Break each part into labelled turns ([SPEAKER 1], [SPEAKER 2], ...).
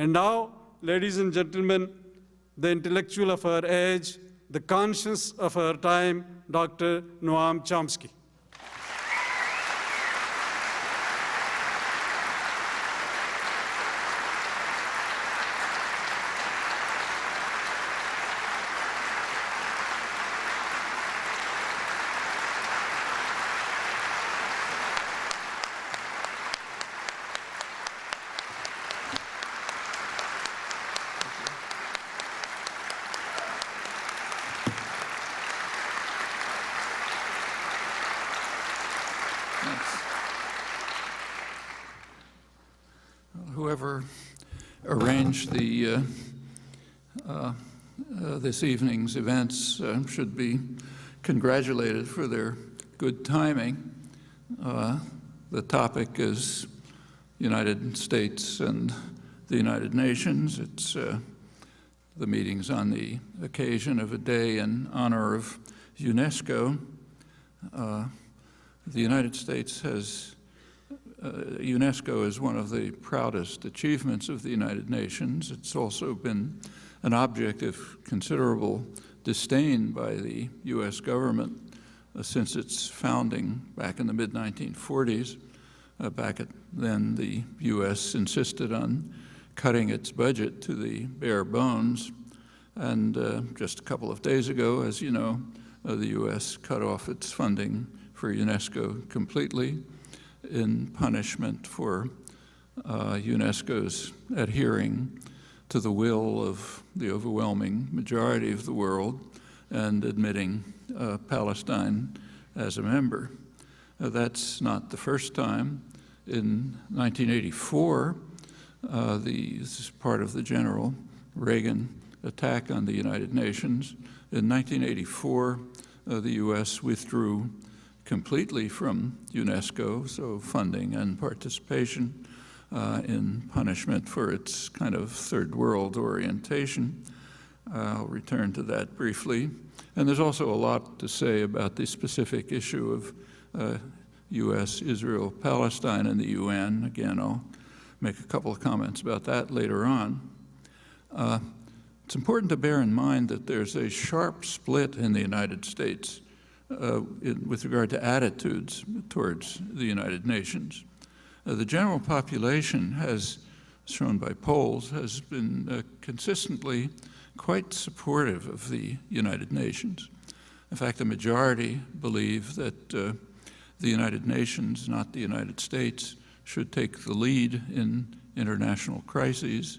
[SPEAKER 1] And now, ladies and gentlemen, the intellectual of our age, the conscience of our time, Dr. Noam Chomsky.
[SPEAKER 2] Whoever arranged this evening's events should be congratulated for their good timing. The topic is United States and the United Nations. It's the meetings on the occasion of a day in honor of UNESCO. The United States has UNESCO is one of the proudest achievements of the United Nations. It's also been an object of considerable disdain by the U.S. government since its founding back in the mid-1940s. Back then, the U.S. insisted on cutting its budget to the bare bones. And just a couple of days ago, as you know, the U.S. cut off its funding for UNESCO completely in punishment for UNESCO's adhering to the will of the overwhelming majority of the world and admitting Palestine as a member. That's not the first time. In 1984, this is part of the General Reagan attack on the United Nations. In 1984, the U.S. withdrew completely from UNESCO, so funding and participation in punishment for its kind of third world orientation. I'll return to that briefly. And there's also a lot to say about the specific issue of U.S., Israel, Palestine, and the UN. Again, I'll make a couple of comments about that later on. It's important to bear in mind that there's a sharp split in the United States with regard to attitudes towards the United Nations. The general population, as shown by polls, has been consistently quite supportive of the United Nations. In fact, the majority believe that the United Nations, not the United States, should take the lead in international crises,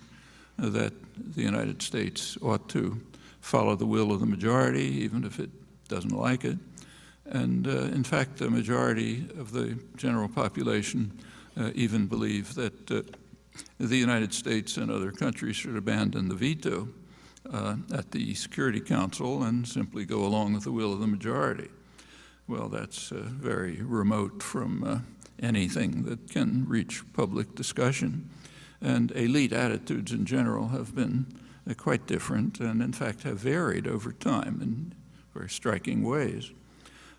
[SPEAKER 2] that the United States ought to follow the will of the majority, even if it doesn't like it. And in fact, the majority of the general population even believe that the United States and other countries should abandon the veto at the Security Council and simply go along with the will of the majority. Well, that's very remote from anything that can reach public discussion. And elite attitudes in general have been quite different and in fact have varied over time in very striking ways.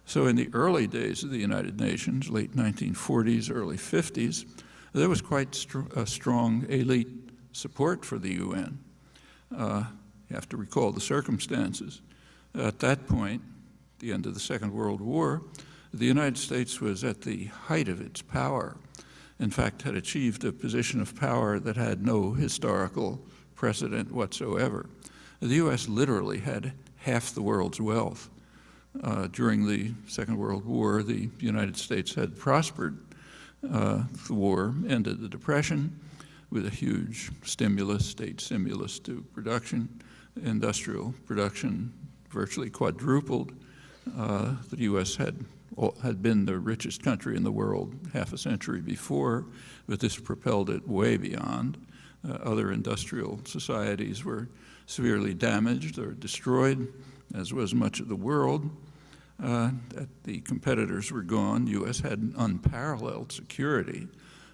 [SPEAKER 2] So in the early days of the United Nations, late 1940s, early 50s, there was quite strong elite support for the UN. You have to recall the circumstances. At that point, the end of the Second World War, the United States was at the height of its power. In fact, had achieved a position of power that had no historical precedent whatsoever. The U.S. literally had half the world's wealth. During the Second World War, the United States had prospered. The war ended the Depression with a huge stimulus, state stimulus to production. Industrial production virtually quadrupled. The U.S. had been the richest country in the world half a century before, but this propelled it way beyond. Other industrial societies were severely damaged or destroyed, as was much of the world. The competitors were gone. The U.S. had unparalleled security,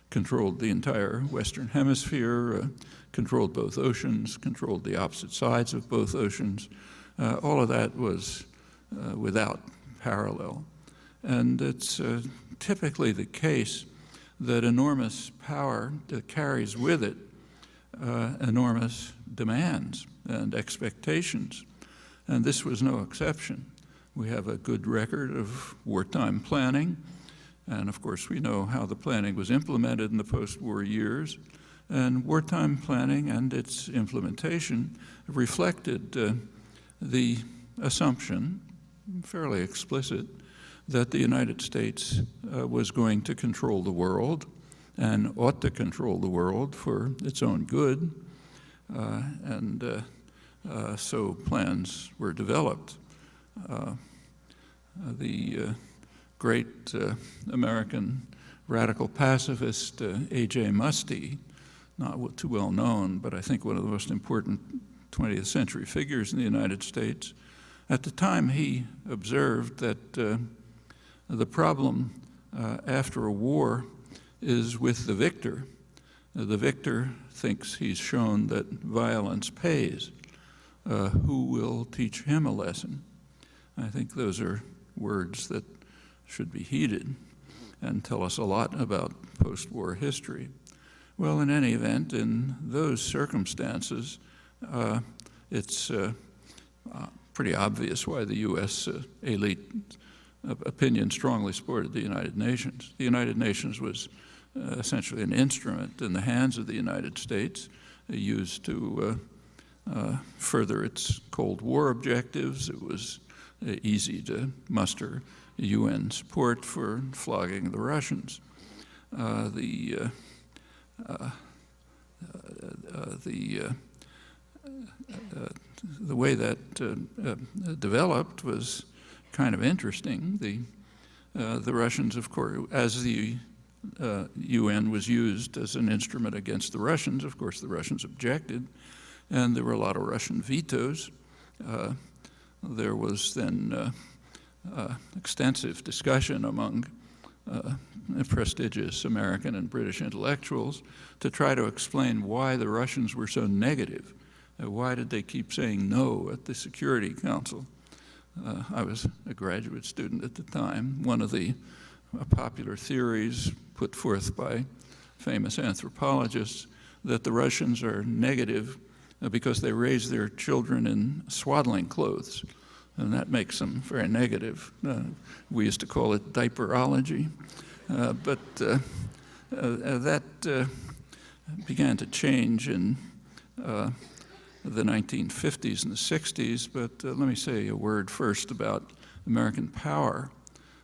[SPEAKER 2] controlled the entire Western Hemisphere, controlled both oceans, controlled the opposite sides of both oceans. All of that was without parallel. And it's typically the case that enormous power carries with it enormous demands and expectations, and this was no exception. We have a good record of wartime planning, and of course we know how the planning was implemented in the post-war years, and wartime planning and its implementation reflected the assumption, fairly explicit, that the United States was going to control the world and ought to control the world for its own good, so plans were developed. The great American radical pacifist A.J. Muste, not too well known, but I think one of the most important 20th century figures in the United States, at the time he observed that the problem after a war is with the victor. The victor thinks he's shown that violence pays. Who will teach him a lesson? I think those are words that should be heeded and tell us a lot about post-war history. Well, in any event, in those circumstances, it's pretty obvious why the U.S. Elite opinion strongly supported the United Nations. The United Nations was essentially an instrument in the hands of the United States, used to further its Cold War objectives. It was easy to muster UN support for flogging the Russians. The way that developed was kind of interesting. The Russians, of course, as the UN was used as an instrument against the Russians, of course the Russians objected, and there were a lot of Russian vetoes. There was then extensive discussion among prestigious American and British intellectuals to try to explain why the Russians were so negative. Why did they keep saying no at the Security Council? I was a graduate student at the time. One of the popular theories put forth by famous anthropologists that the Russians are negative because they raise their children in swaddling clothes, and that makes them very negative. We used to call it diaperology, but that began to change in the 1950s and the 60s, but let me say a word first about American power.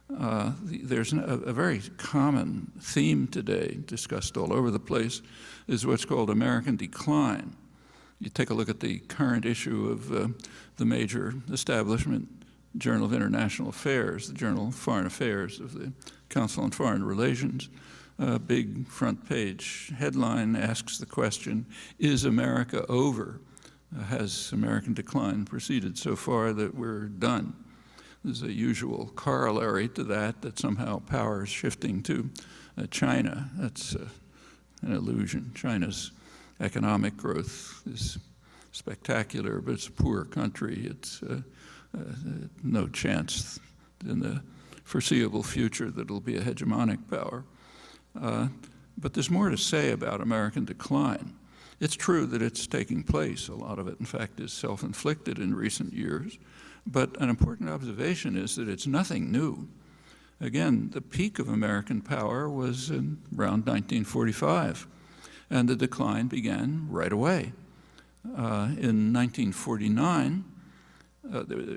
[SPEAKER 2] There's a very common theme today, discussed all over the place, is what's called American decline. You take a look at the current issue of the major establishment, Journal of International Affairs, the Journal of Foreign Affairs of the Council on Foreign Relations. Big front page headline asks the question, is America over? Has American decline proceeded so far that we're done? There's a usual corollary to that somehow power is shifting to China. That's an illusion. China's economic growth is spectacular, but it's a poor country. It's no chance in the foreseeable future that it'll be a hegemonic power. But there's more to say about American decline. It's true that it's taking place. A lot of it, in fact, is self-inflicted in recent years. But an important observation is that it's nothing new. Again, the peak of American power was in around 1945, and the decline began right away. In 1949,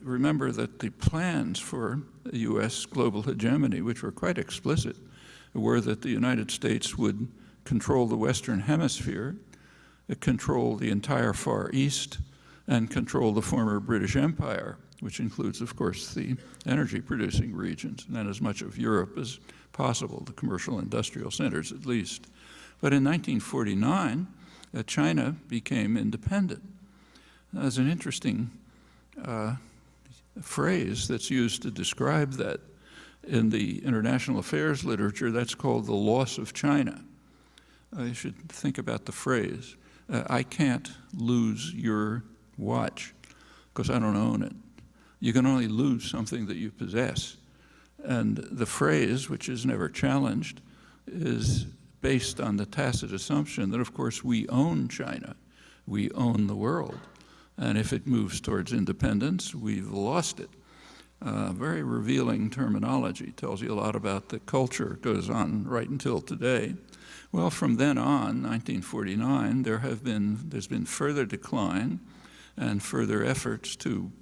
[SPEAKER 2] remember that the plans for U.S. global hegemony, which were quite explicit, were that the United States would control the Western Hemisphere, control the entire Far East, and control the former British Empire, which includes, of course, the energy-producing regions, and as much of Europe as possible, the commercial industrial centers at least. But in 1949, China became independent. There's an interesting phrase that's used to describe that in the international affairs literature. That's called the loss of China. You should think about the phrase. I can't lose your watch because I don't own it. You can only lose something that you possess. And the phrase, which is never challenged, is based on the tacit assumption that, of course, we own China. We own the world. And if it moves towards independence, we've lost it. Very revealing terminology, tells you a lot about the culture. It goes on right until today. Well, from then on, 1949, there's been further decline and further efforts to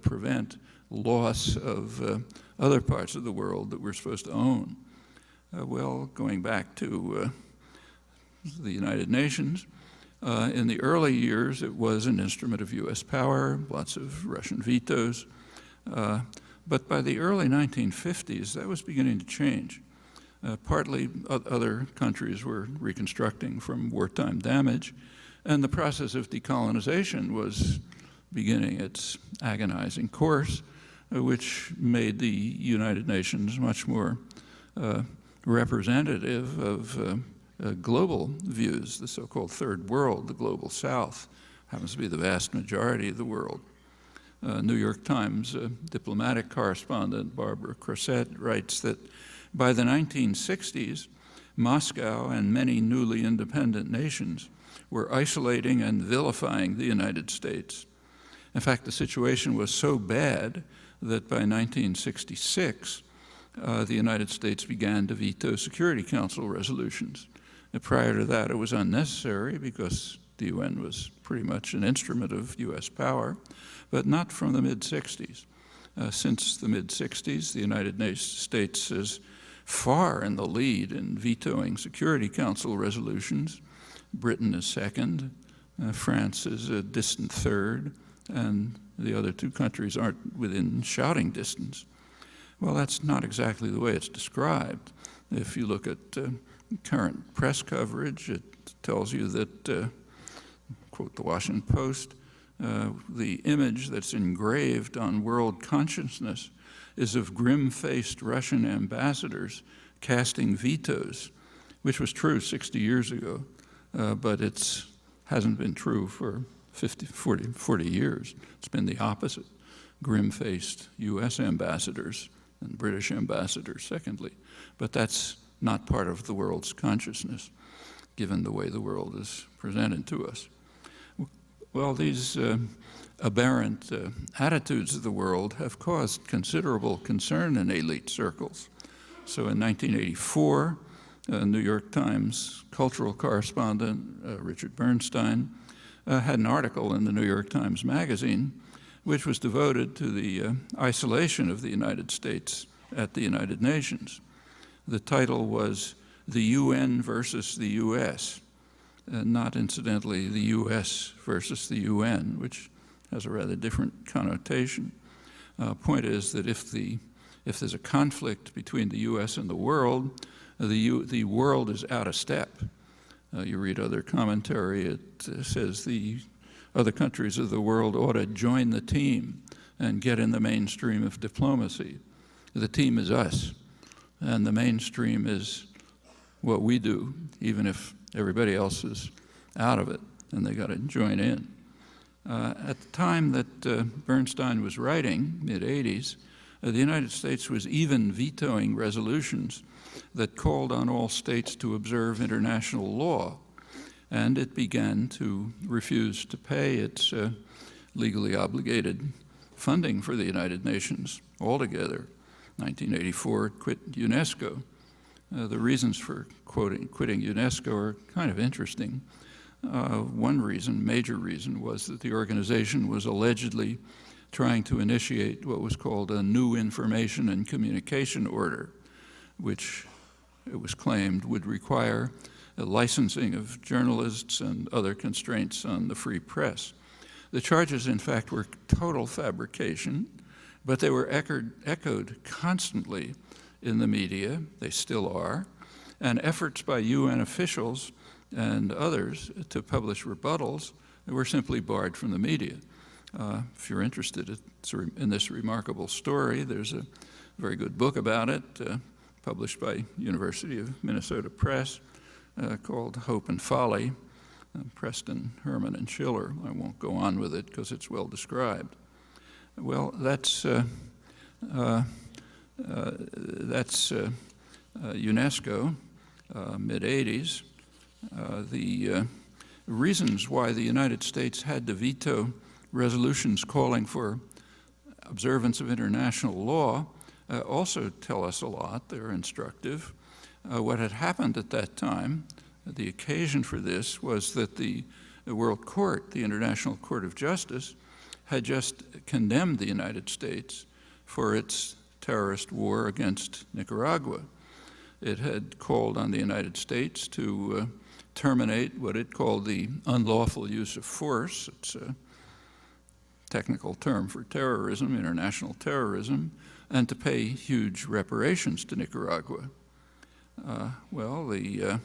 [SPEAKER 2] prevent loss of other parts of the world that we're supposed to own. Well, going back to the United Nations, in the early years, it was an instrument of U.S. power, lots of Russian vetoes. But by the early 1950s, that was beginning to change. Partly other countries were reconstructing from wartime damage, and the process of decolonization was beginning its agonizing course, which made the United Nations much more representative of global views. The so-called Third World, the Global South, happens to be the vast majority of the world. New York Times diplomatic correspondent Barbara Crossett writes that by the 1960s, Moscow and many newly independent nations were isolating and vilifying the United States. In fact, the situation was so bad that by 1966, the United States began to veto Security Council resolutions. And prior to that, it was unnecessary because the UN was pretty much an instrument of US power, but not from the mid-60s. Since the mid-60s, the United States is far in the lead in vetoing Security Council resolutions. Britain is second, France is a distant third, and the other two countries aren't within shouting distance. Well, that's not exactly the way it's described. If you look at current press coverage, it tells you that, quote the Washington Post, the image that's engraved on world consciousness is of grim-faced Russian ambassadors casting vetoes, which was true 60 years ago, but it hasn't been true for 40 years. It's been the opposite. Grim-faced US ambassadors and British ambassadors, secondly. But that's not part of the world's consciousness, given the way the world is presented to us. Well, these aberrant attitudes of the world have caused considerable concern in elite circles. So in 1984, New York Times cultural correspondent Richard Bernstein had an article in the New York Times Magazine which was devoted to the isolation of the United States at the United Nations. The title was "The UN versus the US," not incidentally the US versus the UN, which has a rather different connotation. Point is that if there's a conflict between the US and the world world is out of step. You read other commentary, it says the other countries of the world ought to join the team and get in the mainstream of diplomacy. The team is us, and the mainstream is what we do, even if everybody else is out of it, and they got to join in. At the time that Bernstein was writing, mid-'80s, the United States was even vetoing resolutions that called on all states to observe international law, and it began to refuse to pay its legally obligated funding for the United Nations altogether. 1984, it quit UNESCO. The reasons for quitting UNESCO are kind of interesting. One reason, major reason, was that the organization was allegedly trying to initiate what was called a new information and communication order, which it was claimed would require a licensing of journalists and other constraints on the free press. The charges, in fact, were total fabrication, but they were echoed constantly in the media, they still are, and efforts by UN officials and others to publish rebuttals were simply barred from the media. If you're interested in this remarkable story, there's a very good book about it, published by University of Minnesota Press, called Hope and Folly, Preston, Herman, and Schiller. I won't go on with it because it's well described. Well, that's UNESCO, mid-'80s. The reasons why the United States had to veto resolutions calling for observance of international law also tell us a lot. They're instructive. What had happened at that time, the occasion for this, was that the World Court, the International Court of Justice, had just condemned the United States for its terrorist war against Nicaragua. It had called on the United States to terminate what it called the unlawful use of force. It's a technical term for terrorism, international terrorism, and to pay huge reparations to Nicaragua. The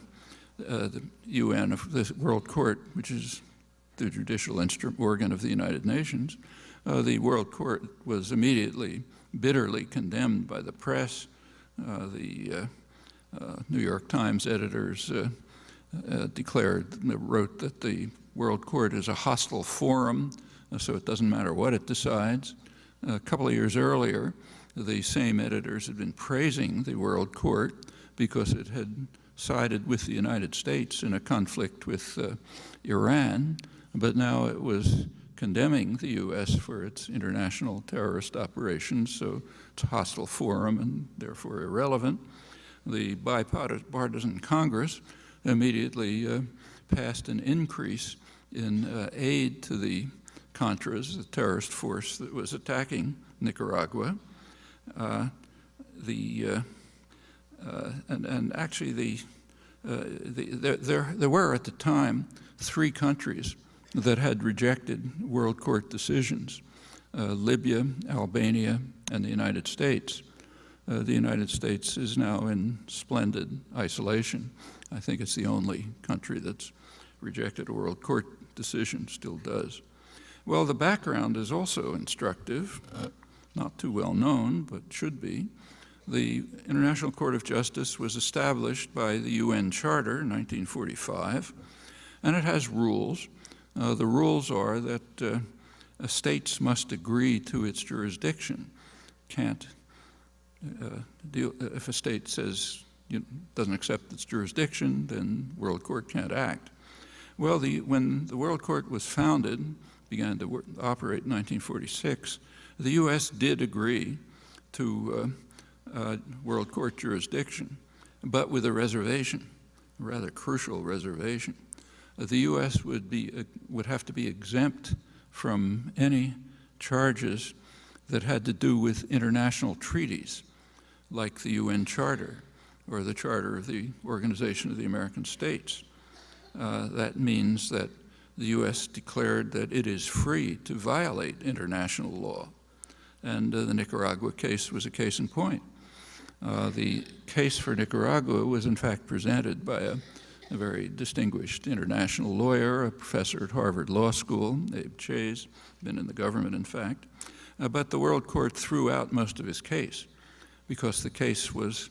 [SPEAKER 2] UN, the World Court, which is the judicial organ of the United Nations, the World Court was immediately bitterly condemned by the press. The New York Times editors wrote that the World Court is a hostile forum, so it doesn't matter what it decides. A couple of years earlier, the same editors had been praising the World Court because it had sided with the United States in a conflict with Iran, but now it was condemning the U.S. for its international terrorist operations, so it's a hostile forum and therefore irrelevant. The bipartisan Congress immediately passed an increase in aid to the Contras, the terrorist force that was attacking Nicaragua. There were at the time 3 countries that had rejected World Court decisions: Libya, Albania, and the United States. The United States is now in splendid isolation. I think it's the only country that's rejected a World Court decision, still does. Well, the background is also instructive, not too well known, but should be. The International Court of Justice was established by the UN Charter in 1945, and it has rules. The rules are that states must agree to its jurisdiction. Can't if a state says doesn't accept its jurisdiction, then World Court can't act. Well, when the World Court was founded, began to operate in 1946, the U.S. did agree to World Court jurisdiction, but with a reservation, a rather crucial reservation. The U.S. would have to be exempt from any charges that had to do with international treaties, like the UN Charter or the Charter of the Organization of the American States. That means that the U.S. declared that it is free to violate international law. And the Nicaragua case was a case in point. The case for Nicaragua was in fact presented by a very distinguished international lawyer, a professor at Harvard Law School, Abe Chase, been in the government in fact. But the World Court threw out most of his case because the case was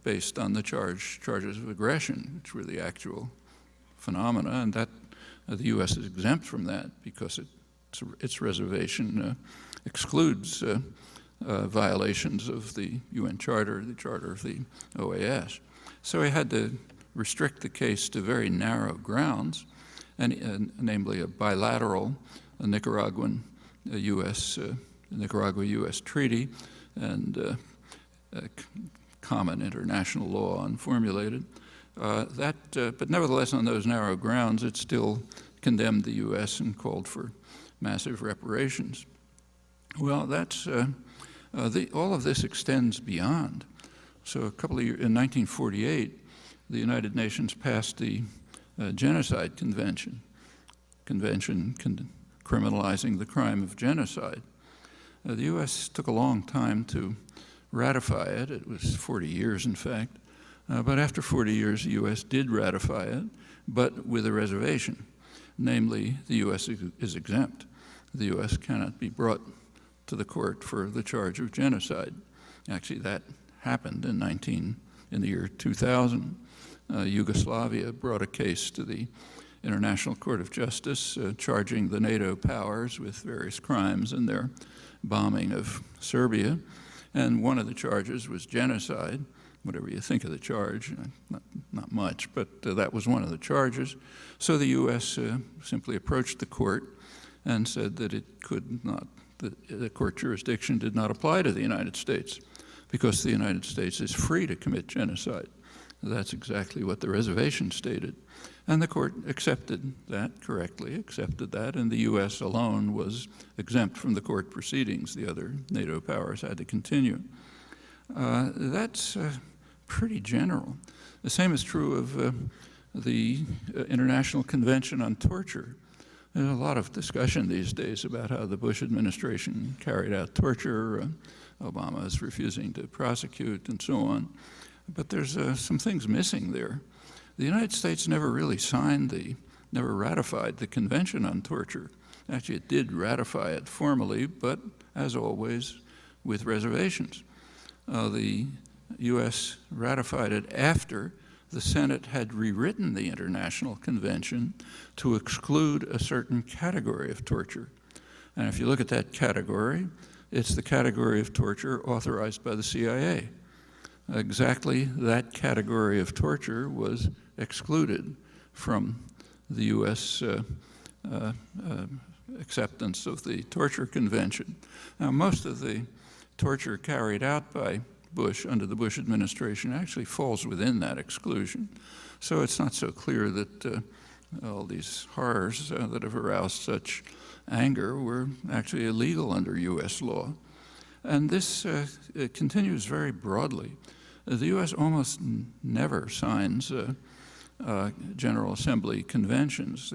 [SPEAKER 2] based on the charges of aggression, which were the actual phenomena, and that the U.S. is exempt from that because its reservation excludes violations of the UN Charter, the Charter of the OAS. So he had to restrict the case to very narrow grounds, and namely a bilateral Nicaragua-U.S. treaty and common international law unformulated. But nevertheless, on those narrow grounds, it still condemned the U.S. and called for massive reparations. Well, all of this extends beyond. So a couple of years, in 1948, the United Nations passed the Genocide Convention criminalizing the crime of genocide. The U.S. took a long time to ratify it. It was 40 years, in fact. But after 40 years, the U.S. did ratify it, but with a reservation. Namely, the U.S. is exempt. The U.S. cannot be brought to the court for the charge of genocide. Actually, that happened in the year 2000. Yugoslavia brought a case to the International Court of Justice charging the NATO powers with various crimes in their bombing of Serbia. And one of the charges was genocide. whatever you think of the charge, not much, but that was one of the charges. So the U.S. Simply approached the court and said that it could not, the court jurisdiction did not apply to the United States because the United States is free to commit genocide. That's exactly what the reservation stated. And the court accepted that correctly, accepted that, and the U.S. alone was exempt from the court proceedings. The other NATO powers had to continue. That's pretty general. The same is true of the International Convention on Torture. There's a lot of discussion these days about how the Bush administration carried out torture. Obama is refusing to prosecute and so on. But there's some things missing there. The United States never really never ratified the Convention on Torture. Actually, it did ratify it formally, but as always, with reservations. The U.S. ratified it after the Senate had rewritten the International Convention to exclude a certain category of torture. And if you look at that category, it's the category of torture authorized by the CIA. Exactly that category of torture was excluded from the U.S. Acceptance of the Torture Convention. Now, most of the torture carried out by Bush under the Bush administration actually falls within that exclusion. So it's not so clear that all these horrors that have aroused such anger were actually illegal under U.S. law. And this it continues very broadly. The U.S. almost never signs General Assembly conventions.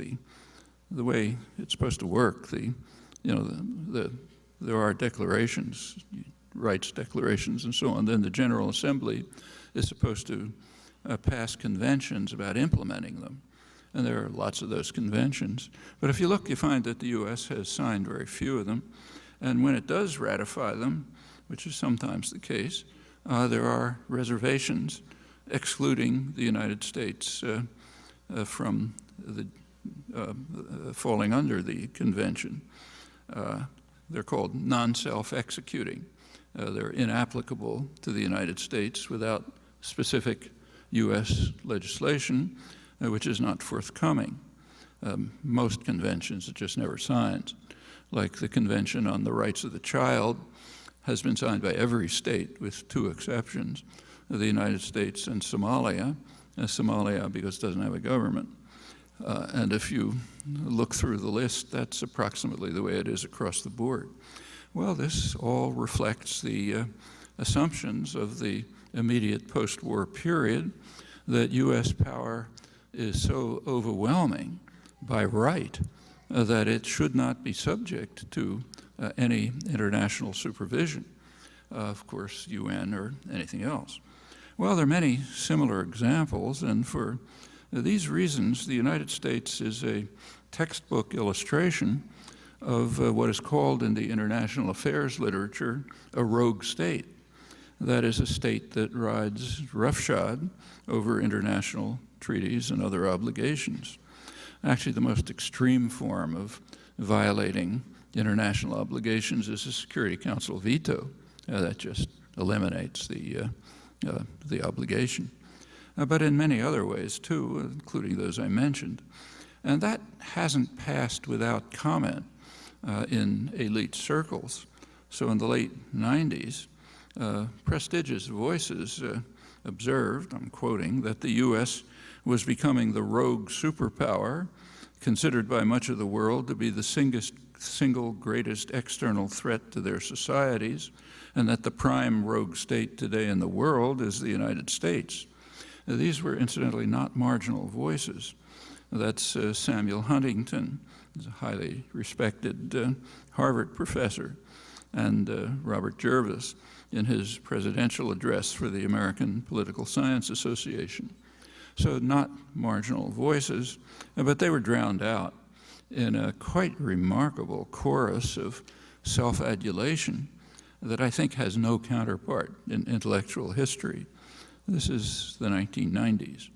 [SPEAKER 2] The way it's supposed to work, there are declarations, rights declarations and so on. Then the General Assembly is supposed to pass conventions about implementing them. And there are lots of those conventions. But if you look, you find that the U.S. has signed very few of them. And when it does ratify them, which is sometimes the case, there are reservations excluding the United States from falling under the convention. They're called non-self-executing. They're inapplicable to the United States without specific U.S. legislation, which is not forthcoming. Most conventions it just never signs, like the Convention on the Rights of the Child has been signed by every state with two exceptions, the United States and Somalia. Somalia because it doesn't have a government. And if you look through the list, that's approximately the way it is across the board. Well, this all reflects the assumptions of the immediate post-war period that U.S. power is so overwhelming by right that it should not be subject to any international supervision, of course, UN or anything else. Well, there are many similar examples, and for these reasons, the United States is a textbook illustration of what is called in the international affairs literature a rogue state. That is a state that rides roughshod over international treaties and other obligations. Actually, the most extreme form of violating international obligations is a Security Council veto. That just eliminates the obligation. But in many other ways, too, including those I mentioned. And that hasn't passed without comment in elite circles. So in the late 90s, prestigious voices observed, I'm quoting, that the U.S. was becoming the rogue superpower, considered by much of the world to be the single greatest external threat to their societies, and that the prime rogue state today in the world is the United States. Now, these were incidentally not marginal voices. That's Samuel Huntington, who's a highly respected Harvard professor, and Robert Jervis in his presidential address for the American Political Science Association. So not marginal voices, but they were drowned out in a quite remarkable chorus of self-adulation that I think has no counterpart in intellectual history. This is the 1990s.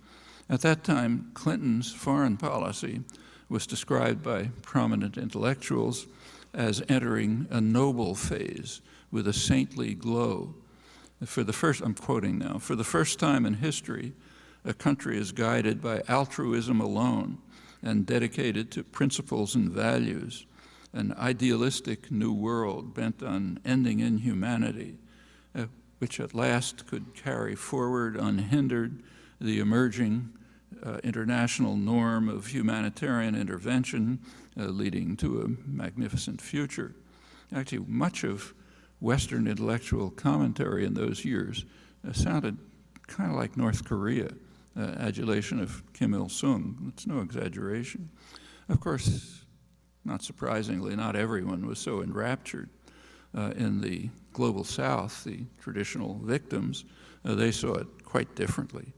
[SPEAKER 2] At that time, Clinton's foreign policy was described by prominent intellectuals as entering a noble phase with a saintly glow. I'm quoting now, for the first time in history, a country is guided by altruism alone and dedicated to principles and values, an idealistic new world bent on ending inhumanity, which at last could carry forward unhindered the emerging international norm of humanitarian intervention, leading to a magnificent future. Actually, much of Western intellectual commentary in those years sounded kind of like North Korea, adulation of Kim Il-sung. It's no exaggeration. Of course, not surprisingly, not everyone was so enraptured. In the Global South, the traditional victims, they saw it quite differently.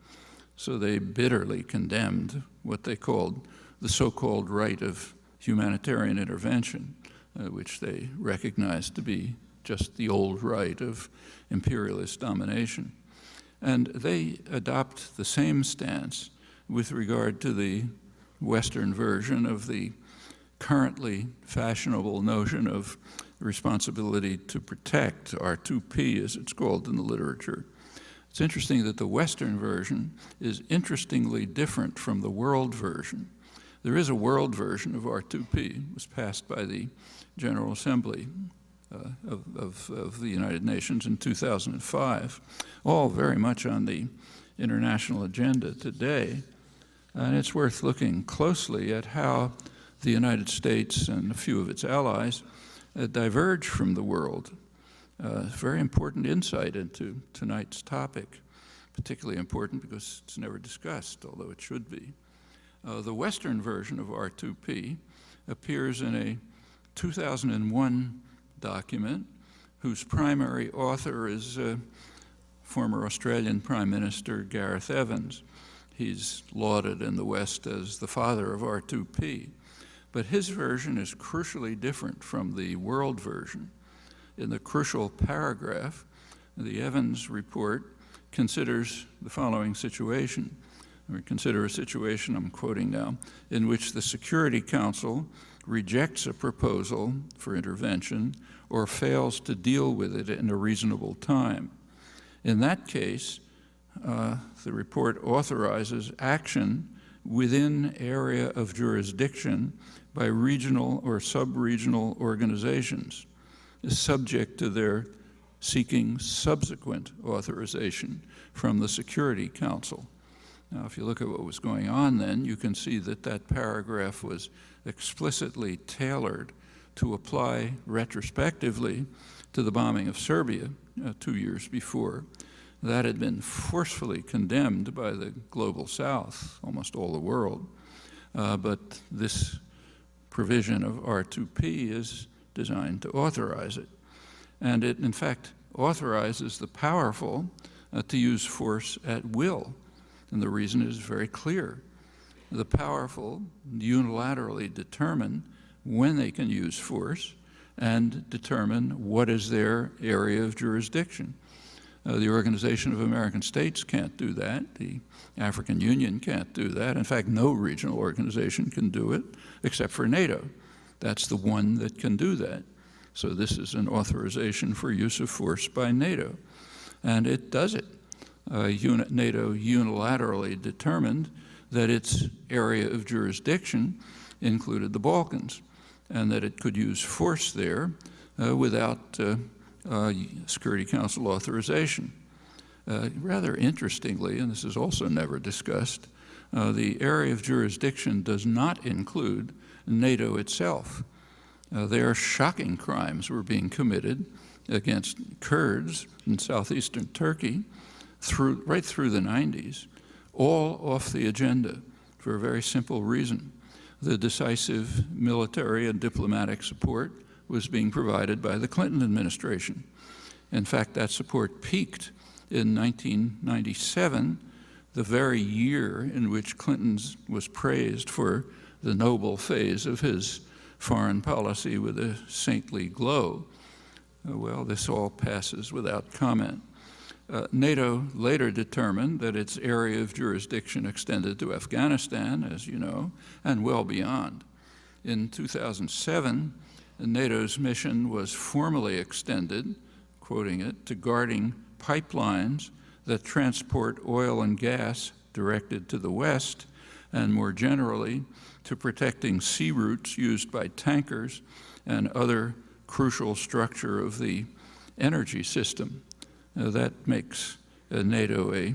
[SPEAKER 2] So they bitterly condemned what they called the so-called right of humanitarian intervention, which they recognized to be just the old right of imperialist domination. And they adopt the same stance with regard to the Western version of the currently fashionable notion of responsibility to protect, R2P as it's called in the literature. It's interesting that the Western version is interestingly different from the world version. There is a world version of R2P. It was passed by the General Assembly of the United Nations in 2005, all very much on the international agenda today. And it's worth looking closely at how the United States and a few of its allies diverge from the world. Very important insight into tonight's topic, particularly important because it's never discussed, although it should be. The Western version of R2P appears in a 2001 document whose primary author is former Australian Prime Minister Gareth Evans. He's lauded in the West as the father of R2P. But his version is crucially different from the world version. In the crucial paragraph, the Evans report considers the following situation. We consider a situation, I'm quoting now, in which the Security Council rejects a proposal for intervention or fails to deal with it in a reasonable time. In that case, the report authorizes action within area of jurisdiction by regional or sub-regional organizations, subject to their seeking subsequent authorization from the Security Council. Now, if you look at what was going on then, you can see that that paragraph was explicitly tailored to apply retrospectively to the bombing of Serbia 2 years before. That had been forcefully condemned by the Global South, almost all the world. But this provision of R2P is designed to authorize it. And it, in fact, authorizes the powerful to use force at will. And the reason is very clear. The powerful unilaterally determine when they can use force and determine what is their area of jurisdiction. The Organization of American States can't do that. The African Union can't do that. In fact, no regional organization can do it except for NATO. That's the one that can do that. So this is an authorization for use of force by NATO. And it does it. NATO unilaterally determined that its area of jurisdiction included the Balkans and that it could use force there without Security Council authorization. Rather interestingly, and this is also never discussed, the area of jurisdiction does not include NATO itself. There, shocking crimes were being committed against Kurds in southeastern Turkey right through the 90s, all off the agenda for a very simple reason. The decisive military and diplomatic support was being provided by the Clinton administration. In fact, that support peaked in 1997, the very year in which Clinton was praised for the noble phase of his foreign policy with a saintly glow. Well, this all passes without comment. NATO later determined that its area of jurisdiction extended to Afghanistan, as you know, and well beyond. In 2007, NATO's mission was formally extended, quoting it, to guarding pipelines that transport oil and gas directed to the West, and more generally, to protecting sea routes used by tankers and other crucial structure of the energy system. That makes NATO a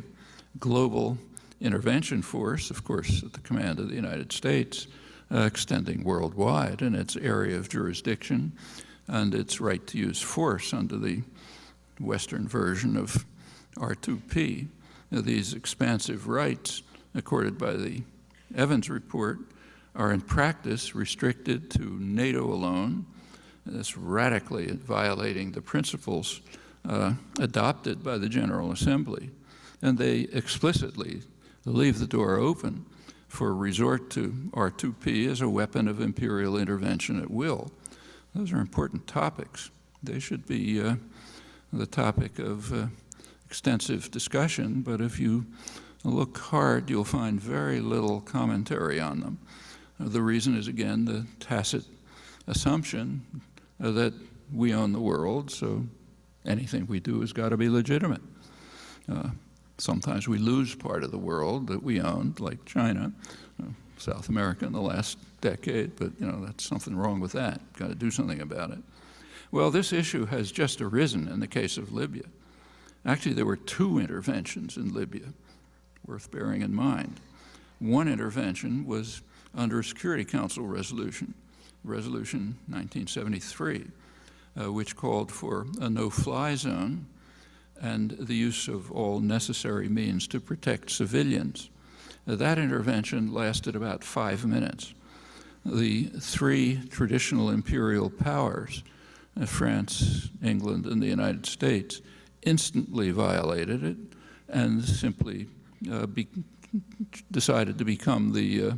[SPEAKER 2] global intervention force, of course, at the command of the United States, extending worldwide in its area of jurisdiction and its right to use force under the Western version of R2P. These expansive rights accorded by the Evans Report are in practice restricted to NATO alone. That's radically violating the principles adopted by the General Assembly. And they explicitly leave the door open for resort to R2P as a weapon of imperial intervention at will. Those are important topics. They should be the topic of extensive discussion, but if you look hard, you'll find very little commentary on them. The reason is, again, the tacit assumption that we own the world, so anything we do has got to be legitimate. Sometimes we lose part of the world that we owned, like China, South America in the last decade, but that's something wrong with that. Got to do something about it. Well, this issue has just arisen in the case of Libya. Actually, there were two interventions in Libya, worth bearing in mind. One intervention was under a Security Council resolution, Resolution 1973, which called for a no-fly zone and the use of all necessary means to protect civilians. That intervention lasted about 5 minutes. The three traditional imperial powers, France, England, and the United States, instantly violated it and simply decided to become the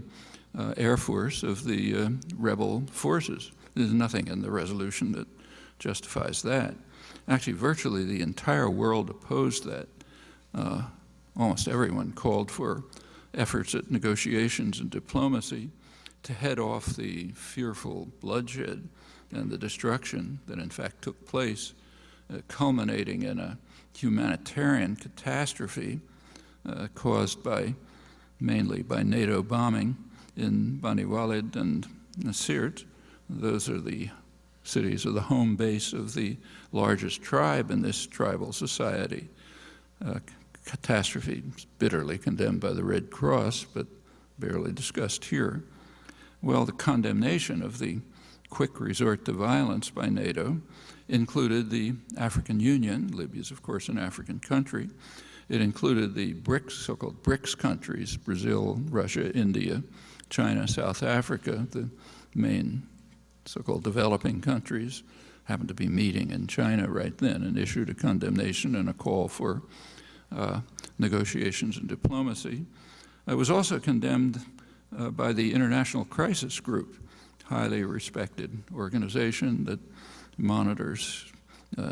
[SPEAKER 2] air force of the rebel forces. There's nothing in the resolution that justifies that. Actually, virtually the entire world opposed that. Almost everyone called for efforts at negotiations and diplomacy to head off the fearful bloodshed and the destruction that in fact took place, culminating in a humanitarian catastrophe caused mainly by NATO bombing in Bani Walid and Sirte. Those are the cities of the home base of the largest tribe in this tribal society. Catastrophe bitterly condemned by the Red Cross, but barely discussed here. Well, the condemnation of the quick resort to violence by NATO included the African Union. Libya is, of course, an African country. It included the BRICS, so-called BRICS countries, Brazil, Russia, India, China, South Africa, the main so-called developing countries, happened to be meeting in China right then and issued a condemnation and a call for negotiations and diplomacy. It was also condemned by the International Crisis Group, highly respected organization that monitors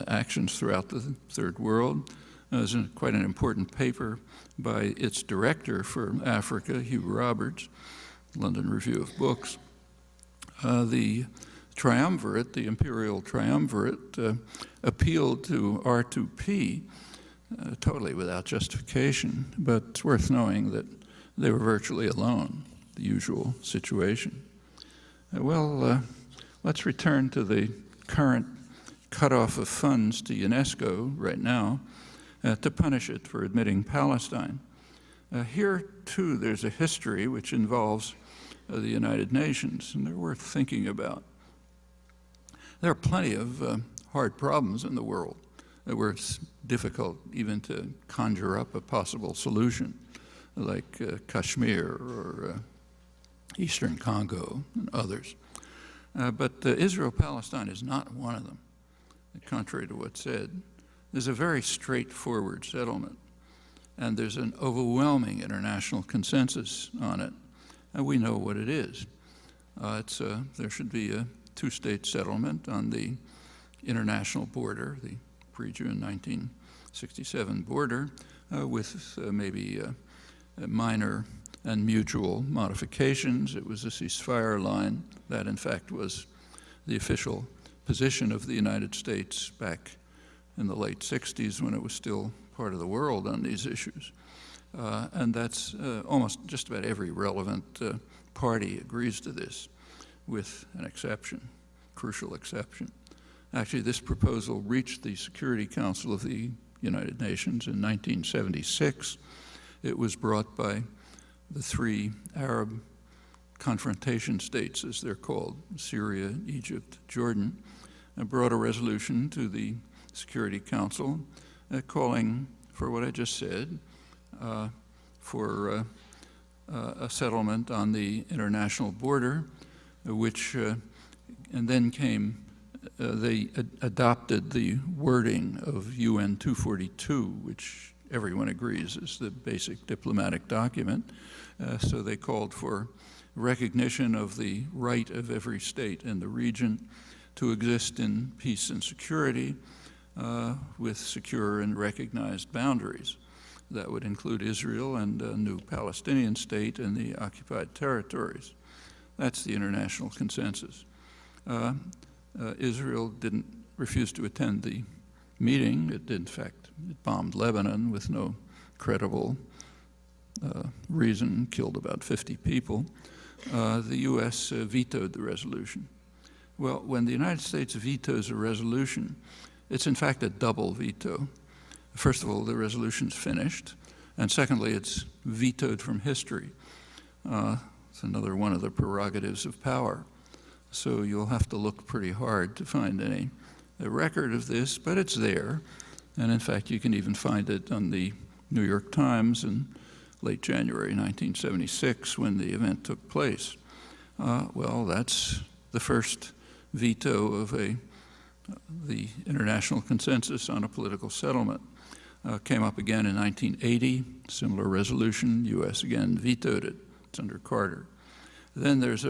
[SPEAKER 2] actions throughout the Third World. It was quite an important paper by its director for Africa, Hugh Roberts, London Review of Books. The triumvirate, the imperial triumvirate, appealed to R2P totally without justification, but it's worth knowing that they were virtually alone, the usual situation. Let's return to the current cutoff of funds to UNESCO right now to punish it for admitting Palestine. Here, too, there's a history which involves the United Nations, and they're worth thinking about. There are plenty of hard problems in the world where it's difficult even to conjure up a possible solution, like Kashmir or Eastern Congo and others. But Israel-Palestine is not one of them, contrary to what's said. There's a very straightforward settlement, and there's an overwhelming international consensus on it, and we know what it is. There should be a two-state settlement on the international border, the pre-June 1967 border, with maybe minor and mutual modifications. It was a ceasefire line. That, in fact, was the official position of the United States back in the late 60s when it was still part of the world on these issues. And that's almost just about every relevant party agrees to this, with an exception, crucial exception. Actually, this proposal reached the Security Council of the United Nations in 1976. It was brought by the three Arab confrontation states, as they're called, Syria, Egypt, Jordan, and brought a resolution to the Security Council calling for what I just said, for a settlement on the international border, which, and then came, they adopted the wording of UN 242, which everyone agrees is the basic diplomatic document. So they called for recognition of the right of every state in the region to exist in peace and security with secure and recognized boundaries. That would include Israel and a new Palestinian state and the occupied territories. That's the international consensus. Israel didn't refuse to attend the meeting. It did, in fact, it bombed Lebanon with no credible reason, killed about 50 people. The U.S. vetoed the resolution. Well, when the United States vetoes a resolution, it's in fact a double veto. First of all, the resolution's finished, and secondly, it's vetoed from history. It's another one of the prerogatives of power. So you'll have to look pretty hard to find any record of this, but it's there. And in fact, you can even find it on the New York Times in late January 1976 when the event took place. Well, that's the first veto of the international consensus on a political settlement. Came up again in 1980, similar resolution, U.S. again vetoed it. It's under Carter. Then there's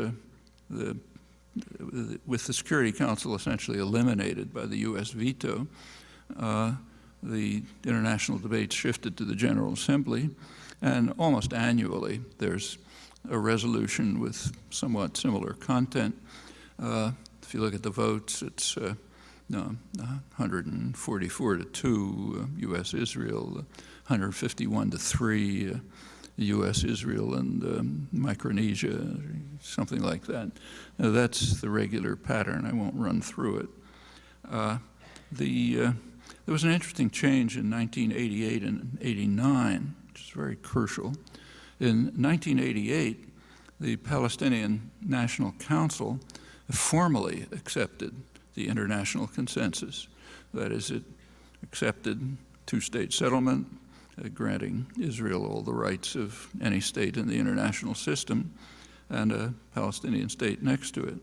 [SPEAKER 2] with the Security Council essentially eliminated by the U.S. veto, the international debate shifted to the General Assembly, and almost annually there's a resolution with somewhat similar content. If you look at the votes, it's 144 to 2 U.S. Israel, 151 to 3 U.S. Israel and Micronesia, something like that. Now, that's the regular pattern. I won't run through it. There was an interesting change in 1988 and 89, which is very crucial. In 1988, the Palestinian National Council formally accepted the international consensus. That is, it accepted two-state settlement, granting Israel all the rights of any state in the international system, and a Palestinian state next to it.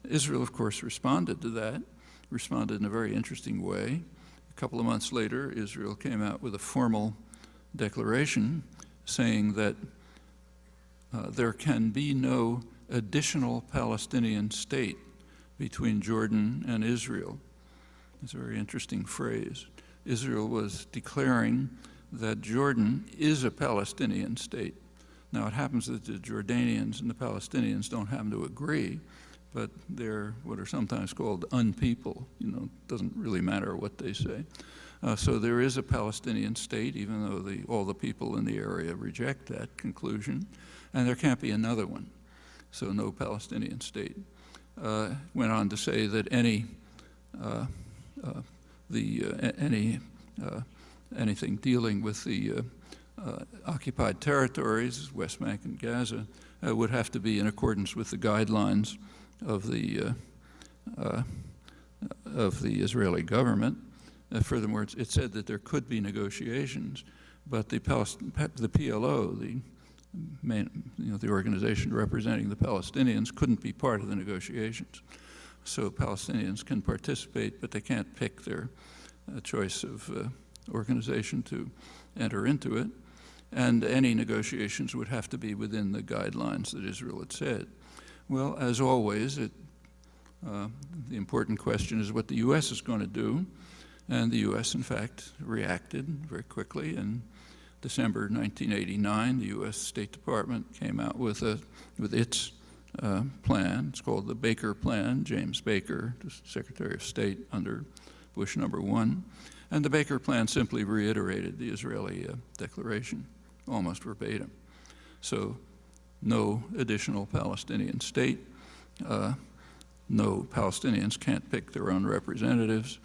[SPEAKER 2] Israel, of course, responded to that, responded in a very interesting way. A couple of months later, Israel came out with a formal declaration saying that there can be no additional Palestinian state between Jordan and Israel. It's a very interesting phrase. Israel was declaring that Jordan is a Palestinian state. Now, it happens that the Jordanians and the Palestinians don't happen to agree, but they're what are sometimes called unpeople. You know, it doesn't really matter what they say. So there is a Palestinian state, even though all the people in the area reject that conclusion, and there can't be another one. So no Palestinian state. Went on to say that anything dealing with the occupied territories, West Bank and Gaza, would have to be in accordance with the guidelines of the Israeli government. Furthermore, it said that there could be negotiations, but the PLO, the organization representing the Palestinians, couldn't be part of the negotiations. So Palestinians can participate, but they can't pick their choice of organization to enter into it. And any negotiations would have to be within the guidelines that Israel had set. Well, as always, the important question is what the U.S. is going to do. And the U.S., in fact, reacted very quickly. In December 1989, the U.S. State Department came out with its plan. It's called the Baker Plan. James Baker, the Secretary of State under Bush #1. And the Baker Plan simply reiterated the Israeli declaration, almost verbatim. So no additional Palestinian state, no Palestinians can't pick their own representatives.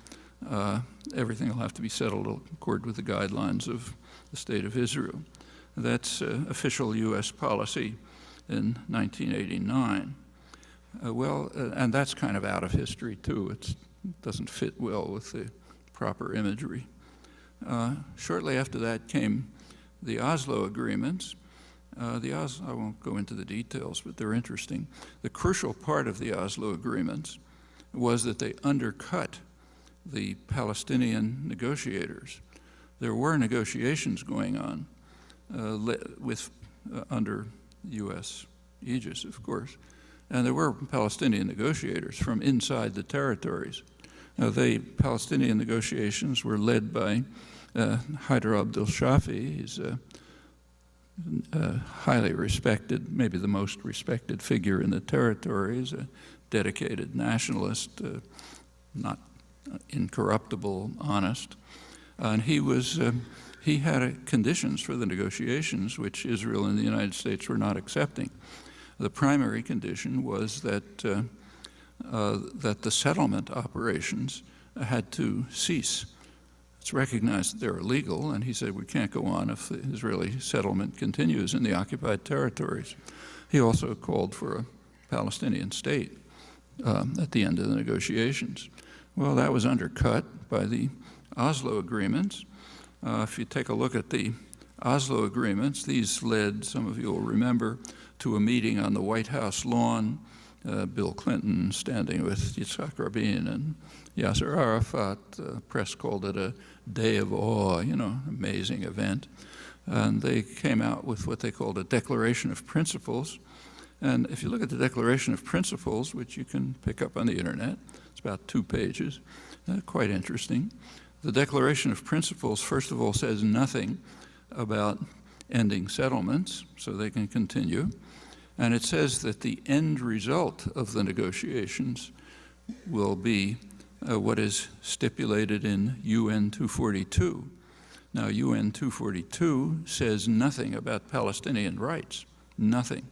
[SPEAKER 2] Everything will have to be settled in accord with the guidelines of the State of Israel. That's official U.S. policy in 1989. And that's kind of out of history, too. It doesn't fit well with the proper imagery. Shortly after that came the Oslo agreements. I won't go into the details, but they're interesting. The crucial part of the Oslo agreements was that they undercut the Palestinian negotiators. There were negotiations going on under U.S. aegis, of course, and there were Palestinian negotiators from inside the territories. The Palestinian negotiations were led by Haider Abdel Shafi. He's a highly respected, maybe the most respected figure in the territories, a dedicated nationalist, not incorruptible, honest. And he had conditions for the negotiations which Israel and the United States were not accepting. The primary condition was that the settlement operations had to cease. It's recognized that they're illegal, and he said we can't go on if the Israeli settlement continues in the occupied territories. He also called for a Palestinian state at the end of the negotiations. Well, that was undercut by the Oslo agreements. If you take a look at the Oslo agreements, these led, some of you will remember, to a meeting on the White House lawn, Bill Clinton standing with Yitzhak Rabin and Yasser Arafat. Press called it a day of awe, amazing event. And they came out with what they called a Declaration of Principles. And if you look at the Declaration of Principles, which you can pick up on the internet, it's about 2 pages, quite interesting. The Declaration of Principles, first of all, says nothing about ending settlements, so they can continue. And it says that the end result of the negotiations will be what is stipulated in UN 242. Now, UN 242 says nothing about Palestinian rights, nothing.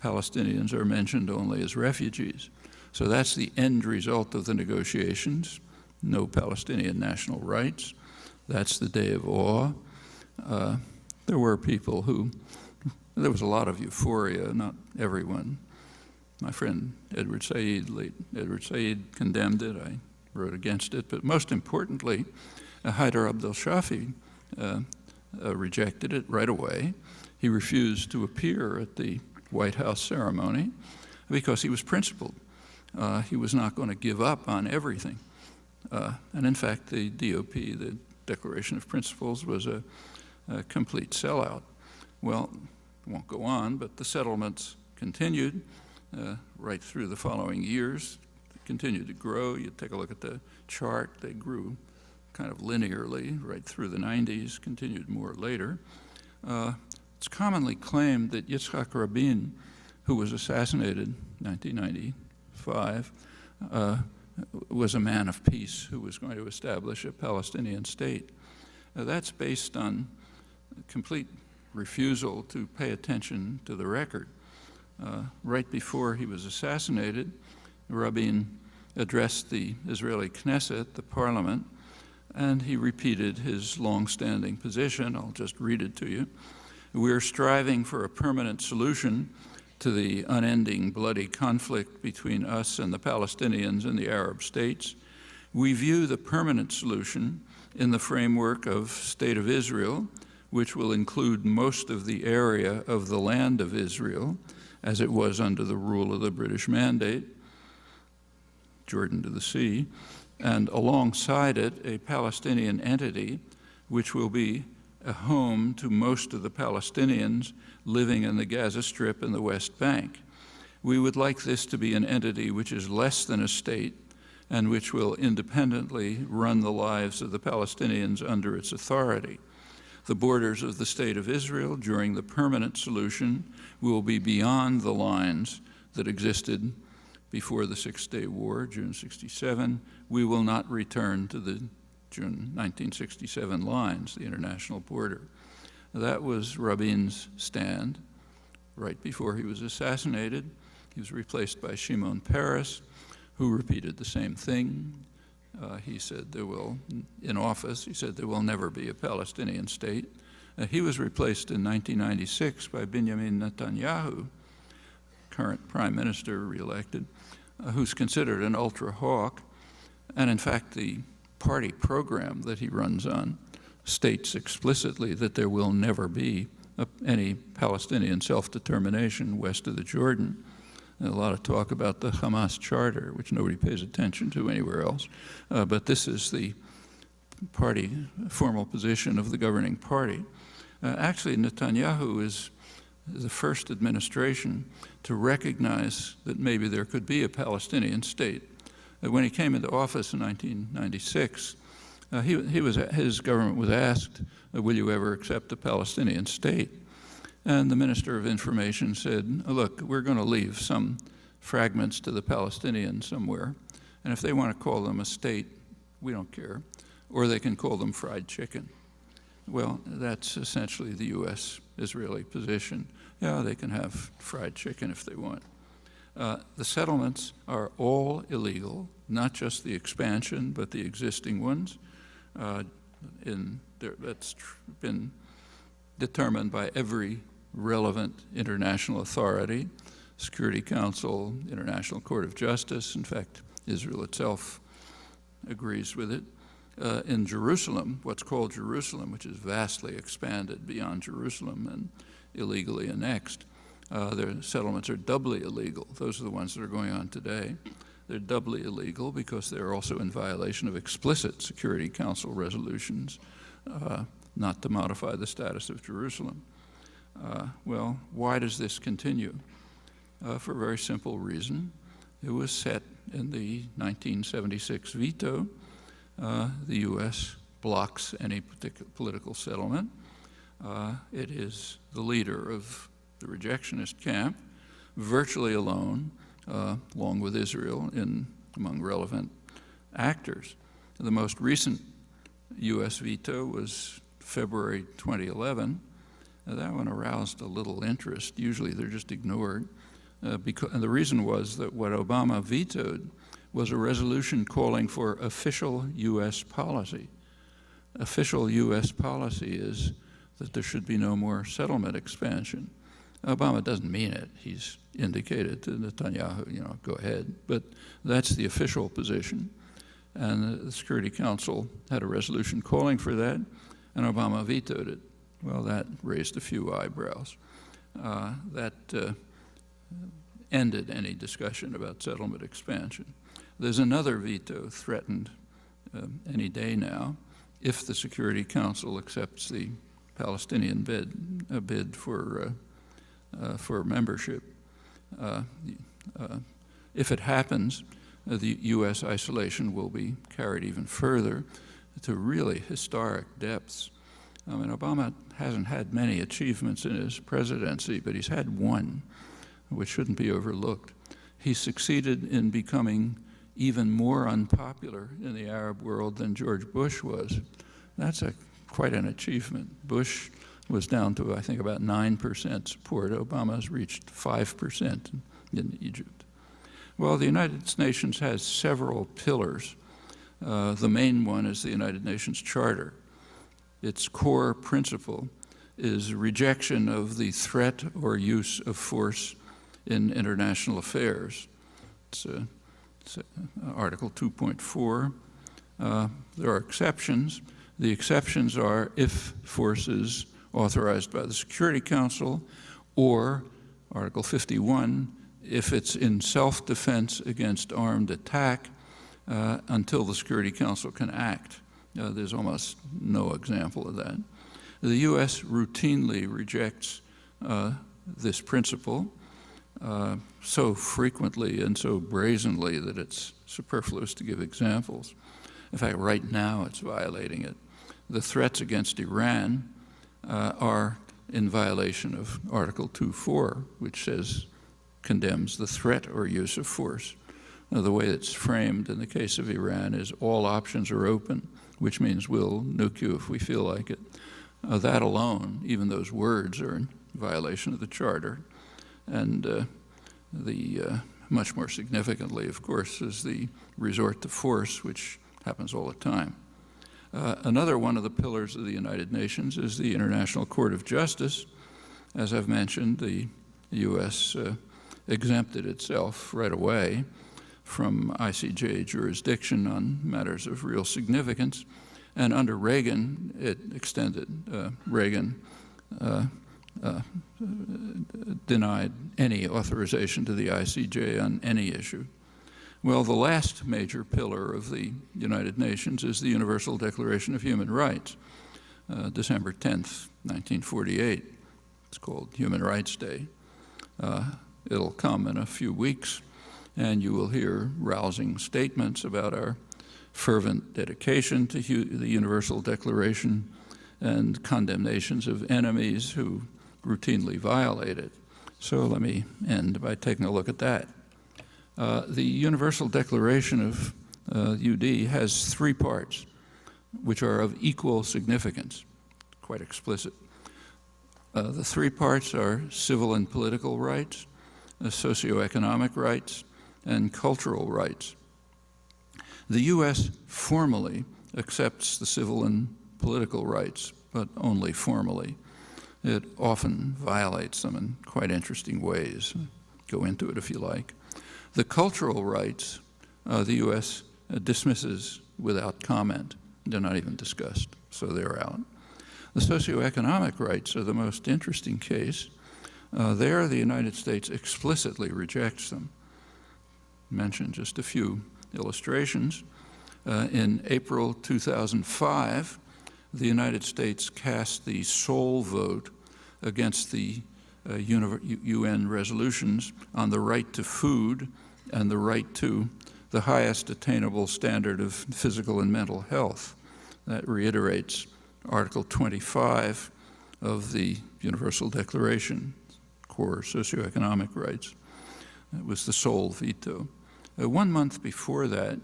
[SPEAKER 2] Palestinians are mentioned only as refugees. So that's the end result of the negotiations, no Palestinian national rights. That's the day of awe. There were people there was a lot of euphoria, not everyone. My friend Edward Said, late Edward Said, condemned it. I wrote against it. But most importantly, Haider Abdel Shafi rejected it right away. He refused to appear at the White House ceremony because he was principled. He was not going to give up on everything. And in fact, the DOP, the Declaration of Principles, was a complete sellout. Well, I won't go on, but the settlements continued right through the following years. They continued to grow. You take a look at the chart, they grew kind of linearly right through the 90s, continued more later. It's commonly claimed that Yitzhak Rabin, who was assassinated in 1995, was a man of peace who was going to establish a Palestinian state. That's based on complete refusal to pay attention to the record. Right before he was assassinated, Rabin addressed the Israeli Knesset, the parliament, and he repeated his long-standing position. I'll just read it to you. We're striving for a permanent solution to the unending bloody conflict between us and the Palestinians and the Arab states. We view the permanent solution in the framework of State of Israel, which will include most of the area of the land of Israel, as it was under the rule of the British Mandate, Jordan to the sea, and alongside it, a Palestinian entity which will be a home to most of the Palestinians living in the Gaza Strip and the West Bank. We would like this to be an entity which is less than a state and which will independently run the lives of the Palestinians under its authority. The borders of the State of Israel during the permanent solution will be beyond the lines that existed before the Six-Day War, June 67. We will not return to the June 1967 lines, the international border. That was Rabin's stand right before he was assassinated. He was replaced by Shimon Peres, who repeated the same thing. He said in office, he said there will never be a Palestinian state. He was replaced in 1996 by Benjamin Netanyahu, current prime minister reelected, who's considered an ultra-hawk. And in fact, the party program that he runs on states explicitly that there will never be any Palestinian self-determination west of the Jordan. And a lot of talk about the Hamas charter, which nobody pays attention to anywhere else. But this is the party formal position of the governing party. Actually, Netanyahu is the first administration to recognize that maybe there could be a Palestinian state. When he came into office in 1996, his government was asked, will you ever accept a Palestinian state? And the Minister of Information said, look, we're going to leave some fragments to the Palestinians somewhere, and if they want to call them a state, we don't care, or they can call them fried chicken. Well, that's essentially the U.S.-Israeli position. Yeah, they can have fried chicken if they want. The settlements are all illegal, not just the expansion, but the existing ones. That's been determined by every relevant international authority, Security Council, International Court of Justice. In fact, Israel itself agrees with it. In Jerusalem, what's called Jerusalem, which is vastly expanded beyond Jerusalem and illegally annexed, their settlements are doubly illegal. Those are the ones that are going on today. They're doubly illegal because they're also in violation of explicit Security Council resolutions not to modify the status of Jerusalem. Well, why does this continue? For a very simple reason. It was set in the 1976 veto. The U.S. blocks any particular political settlement. It is the leader of the rejectionist camp, virtually alone, along with Israel, among relevant actors. The most recent U.S. veto was February 2011. That one aroused a little interest. Usually they're just ignored. And the reason was that what Obama vetoed was a resolution calling for official U.S. policy. Official U.S. policy is that there should be no more settlement expansion. Obama doesn't mean it. He's indicated to Netanyahu, go ahead. But that's the official position. And the Security Council had a resolution calling for that, and Obama vetoed it. Well, that raised a few eyebrows. That ended any discussion about settlement expansion. There's another veto threatened any day now if the Security Council accepts the Palestinian bid for membership. If it happens, the U.S. isolation will be carried even further to really historic depths. I mean, Obama hasn't had many achievements in his presidency, but he's had one, which shouldn't be overlooked. He succeeded in becoming even more unpopular in the Arab world than George Bush was. That's quite an achievement. Bush was down to, I think, about 9% support. Obama's reached 5% in Egypt. Well, the United Nations has several pillars. The main one is the United Nations Charter. Its core principle is rejection of the threat or use of force in international affairs. It's Article 2.4. There are exceptions. The exceptions are if forces authorized by the Security Council, or Article 51, if it's in self-defense against armed attack until the Security Council can act. There's almost no example of that. The U.S. routinely rejects this principle so frequently and so brazenly that it's superfluous to give examples. In fact, right now it's violating it. The threats against Iran are in violation of Article 2.4, which says condemns the threat or use of force. Now, the way it's framed in the case of Iran is all options are open, which means we'll nuke you if we feel like it. That alone, even those words, are in violation of the Charter. And much more significantly, of course, is the resort to force, which happens all the time. Another one of the pillars of the United Nations is the International Court of Justice. As I've mentioned, the U.S. Exempted itself right away from ICJ jurisdiction on matters of real significance. And under Reagan, it extended. Reagan denied any authorization to the ICJ on any issue. Well, the last major pillar of the United Nations is the Universal Declaration of Human Rights, December 10th, 1948. It's called Human Rights Day. It'll come in a few weeks, and you will hear rousing statements about our fervent dedication to the Universal Declaration and condemnations of enemies who routinely violate it. So let me end by taking a look at that. The Universal Declaration of UD has 3 parts, which are of equal significance, quite explicit. The 3 parts are civil and political rights, socioeconomic rights, and cultural rights. The U.S. formally accepts the civil and political rights, but only formally. It often violates them in quite interesting ways. Go into it if you like. The cultural rights, the U.S. dismisses without comment. They're not even discussed, so they're out. The socioeconomic rights are the most interesting case. There, the United States explicitly rejects them. Mention just a few illustrations. In April 2005, the United States cast the sole vote against the UN resolutions on the right to food and the right to the highest attainable standard of physical and mental health. That reiterates Article 25 of the Universal Declaration, core socioeconomic rights. It was the sole veto. 1 month before that,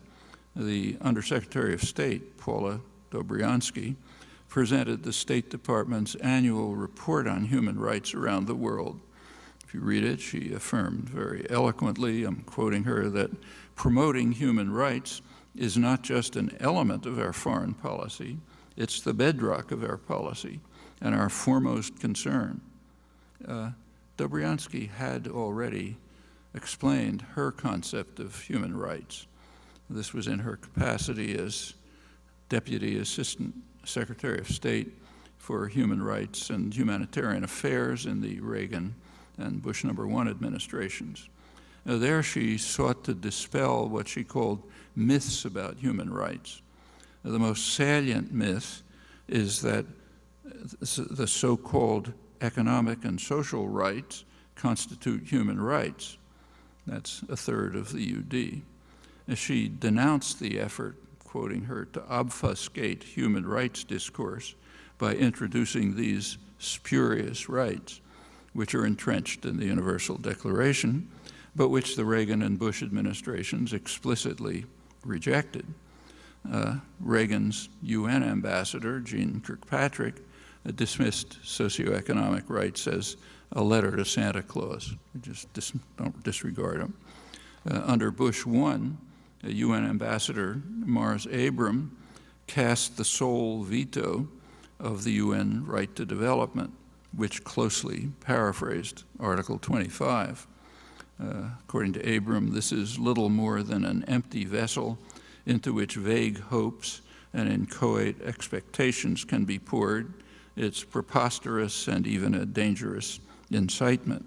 [SPEAKER 2] the Undersecretary of State, Paula Dobriansky, presented the State Department's annual report on human rights around the world. If you read it, she affirmed very eloquently, I'm quoting her, that promoting human rights is not just an element of our foreign policy, it's the bedrock of our policy and our foremost concern. Dobriansky had already explained her concept of human rights. This was in her capacity as Deputy Assistant Secretary of State for Human Rights and Humanitarian Affairs in the Reagan and Bush #1 administrations. There she sought to dispel what she called myths about human rights. The most salient myth is that the so-called economic and social rights constitute human rights. That's a third of the UD. She denounced the effort, quoting her, to obfuscate human rights discourse by introducing these spurious rights, which are entrenched in the Universal Declaration, but which the Reagan and Bush administrations explicitly rejected. Reagan's UN ambassador, Jeane Kirkpatrick, dismissed socioeconomic rights as a letter to Santa Claus. Just don't disregard them. Under Bush 1, UN Ambassador Mars Abram cast the sole veto of the UN right to development, which closely paraphrased Article 25. According to Abram, this is little more than an empty vessel into which vague hopes and inchoate expectations can be poured. It's preposterous and even a dangerous incitement.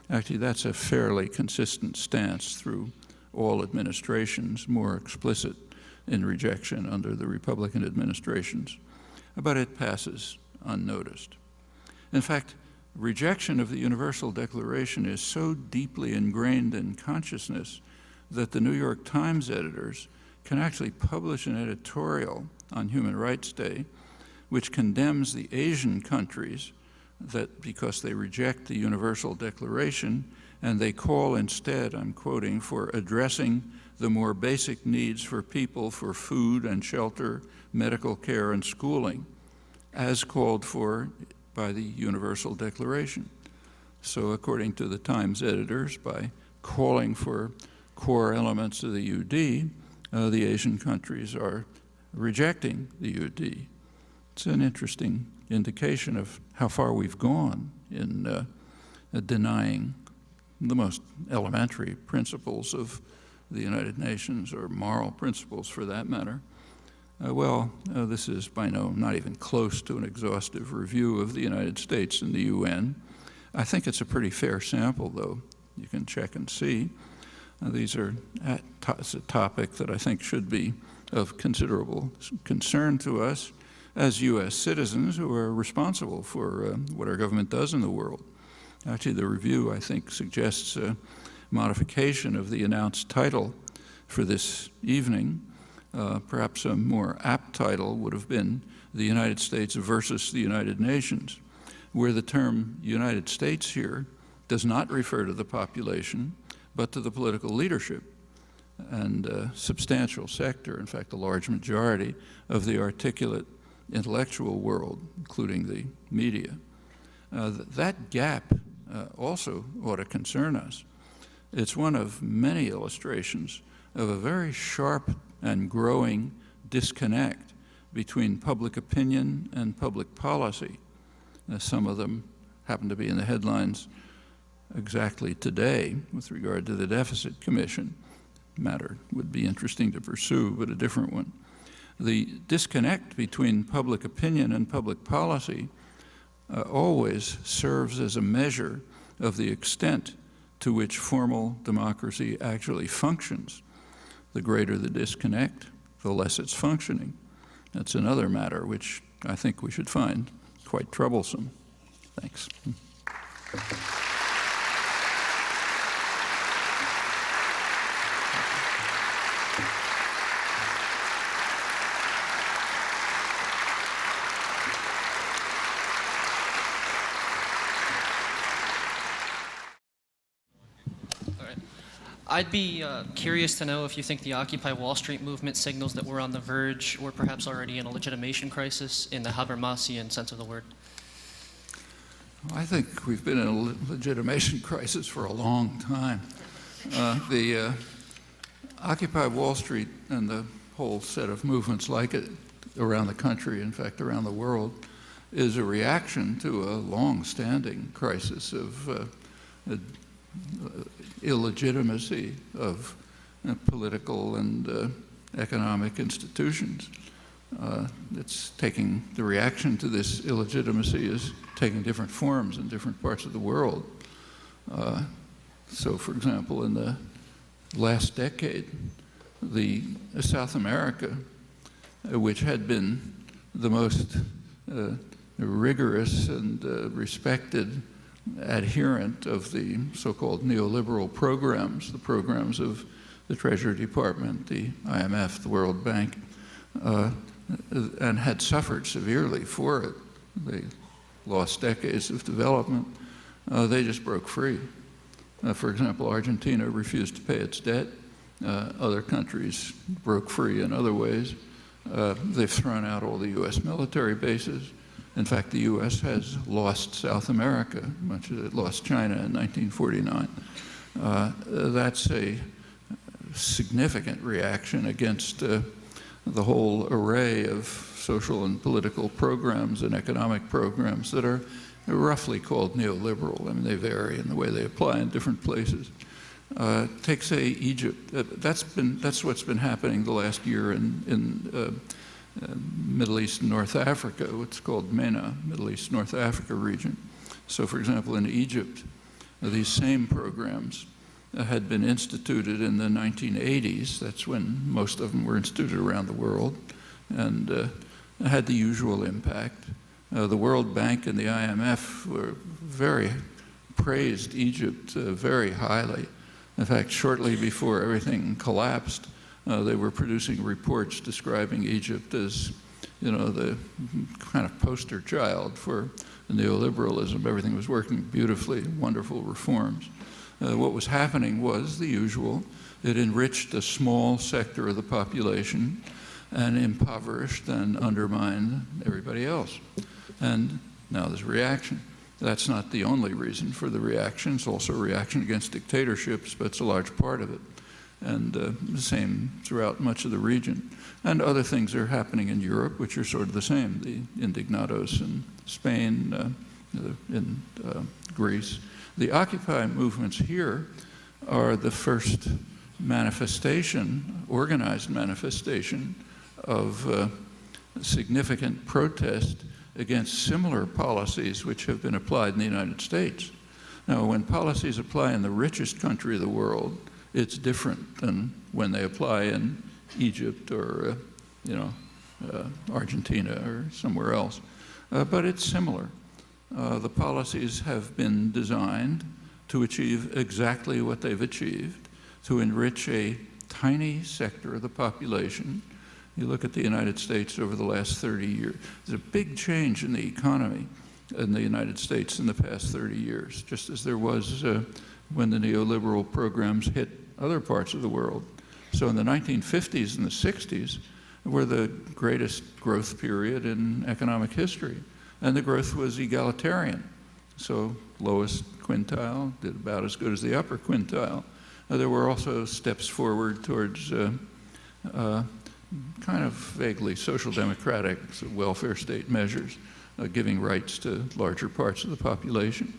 [SPEAKER 2] Actually, that's a fairly consistent stance through all administrations, more explicit in rejection under the Republican administrations. But it passes unnoticed. In fact, rejection of the Universal Declaration is so deeply ingrained in consciousness that the New York Times editors can actually publish an editorial on Human Rights Day which condemns the Asian countries that, because they reject the Universal Declaration, and they call instead, I'm quoting, for addressing the more basic needs for people for food and shelter, medical care and schooling, as called for by the Universal Declaration. So according to the Times editors, by calling for core elements of the UD, the Asian countries are rejecting the UD. It's an interesting indication of how far we've gone in denying the most elementary principles of the United Nations, or moral principles for that matter. This is by not even close to an exhaustive review of the United States and the UN. I think it's a pretty fair sample, though. You can check and see. It's a topic that I think should be of considerable concern to us as U.S. citizens who are responsible for what our government does in the world. Actually, the review, I think, suggests a modification of the announced title for this evening. Perhaps a more apt title would have been The United States versus the United Nations, where the term United States here does not refer to the population, but to the political leadership and a substantial sector, in fact, a large majority of the articulate intellectual world, including the media. That gap also ought to concern us. It's one of many illustrations of a very sharp and growing disconnect between public opinion and public policy. Some of them happen to be in the headlines exactly today with regard to the Deficit Commission. Matter would be interesting to pursue, but a different one. The disconnect between public opinion and public policy always serves as a measure of the extent to which formal democracy actually functions. The greater the disconnect, the less it's functioning. That's another matter which I think we should find quite troublesome. Thanks.
[SPEAKER 3] I'd be curious to know if you think the Occupy Wall Street movement signals that we're on the verge or perhaps already in a legitimation crisis in the Habermasian sense of the word.
[SPEAKER 2] I think we've been in a legitimation crisis for a long time. The Occupy Wall Street and the whole set of movements like it around the country, in fact around the world, is a reaction to a long-standing crisis of illegitimacy of political and economic institutions. It's taking, the reaction to this illegitimacy is taking different forms in different parts of the world. So, for example, in the last decade, South America, which had been the most rigorous and respected adherent of the so-called neoliberal programs, the programs of the Treasury Department, the IMF, the World Bank, and had suffered severely for it. They lost decades of development. They just broke free. For example, Argentina refused to pay its debt. Other countries broke free in other ways. They've thrown out all the U.S. military bases. In fact, the U.S. has lost South America, much as it lost China in 1949. That's a significant reaction against the whole array of social and political programs and economic programs that are roughly called neoliberal. I mean, they vary in the way they apply in different places. Take, say, Egypt. That's what's been happening the last year in Middle East and North Africa, what's called MENA, Middle East North Africa region. So, for example, in Egypt, these same programs had been instituted in the 1980s. That's when most of them were instituted around the world, and had the usual impact. The World Bank and the IMF praised Egypt very highly. In fact, shortly before everything collapsed, they were producing reports describing Egypt as, the kind of poster child for neoliberalism. Everything was working beautifully, wonderful reforms. What was happening was the usual. It enriched a small sector of the population and impoverished and undermined everybody else. And now there's a reaction. That's not the only reason for the reaction. It's also a reaction against dictatorships, but it's a large part of it. And the same throughout much of the region. And other things are happening in Europe, which are sort of the same. The indignados in Spain, in Greece. The Occupy movements here are the first manifestation, organized manifestation of significant protest against similar policies which have been applied in the United States. Now, when policies apply in the richest country of the world, it's different than when they apply in Egypt or, Argentina or somewhere else. But it's similar. The policies have been designed to achieve exactly what they've achieved, to enrich a tiny sector of the population. You look at the United States over the last 30 years, there's a big change in the economy in the United States in the past 30 years, just as there was when the neoliberal programs hit other parts of the world. So in the 1950s and the 60s were the greatest growth period in economic history. And the growth was egalitarian. So lowest quintile did about as good as the upper quintile. There were also steps forward towards kind of vaguely social democratic welfare state measures, giving rights to larger parts of the population.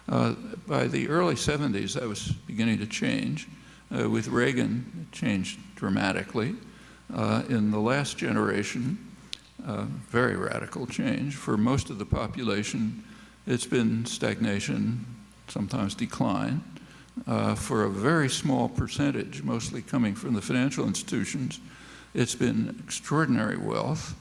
[SPEAKER 2] By the early 70s, that was beginning to change. With Reagan, it changed dramatically. In the last generation, very radical change. For most of the population, it's been stagnation, sometimes decline. For a very small percentage, mostly coming from the financial institutions, it's been extraordinary wealth.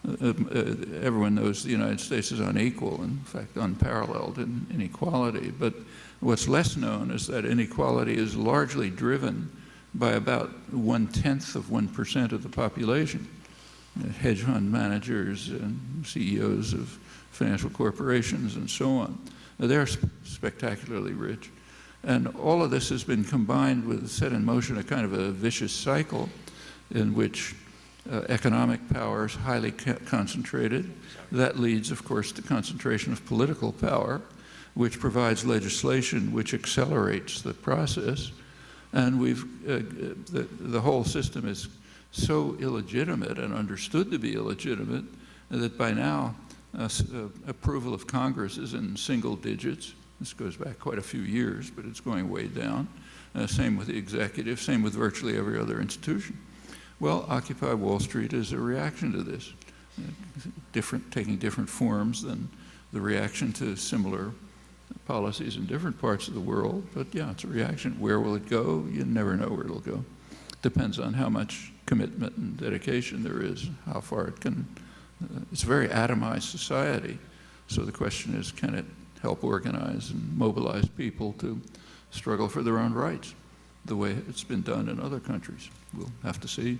[SPEAKER 2] Everyone knows the United States is unequal, in fact unparalleled in inequality, but what's less known is that inequality is largely driven by about 1/10% of the population. Hedge fund managers and CEOs of financial corporations and so on. They're spectacularly rich. And all of this has been combined with, set in motion a kind of a vicious cycle in which economic power is highly concentrated. That leads, of course, to concentration of political power, which provides legislation which accelerates the process. And the whole system is so illegitimate and understood to be illegitimate that by now approval of Congress is in single digits. This goes back quite a few years, but it's going way down. Same with the executive, same with virtually every other institution. Well, Occupy Wall Street is a reaction to this, taking different forms than the reaction to similar policies in different parts of the world. But yeah, it's a reaction. Where will it go? You never know where it'll go. Depends on how much commitment and dedication there is, how far it can. It's a very atomized society. So the question is, can it help organize and mobilize people to struggle for their own rights, the way it's been done in other countries? We'll have to see.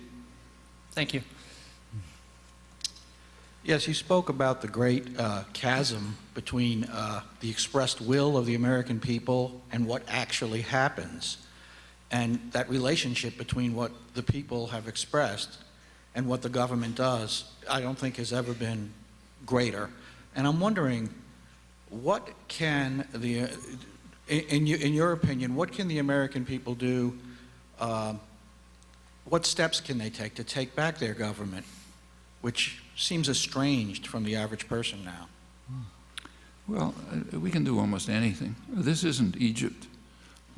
[SPEAKER 3] Thank you.
[SPEAKER 4] Yes, you spoke about the great chasm between the expressed will of the American people and what actually happens. And that relationship between what the people have expressed and what the government does, I don't think has ever been greater. And I'm wondering, what can in your opinion, what can the American people do? What steps can they take back their government, which seems estranged from the average person now?
[SPEAKER 2] Well, we can do almost anything. This isn't Egypt.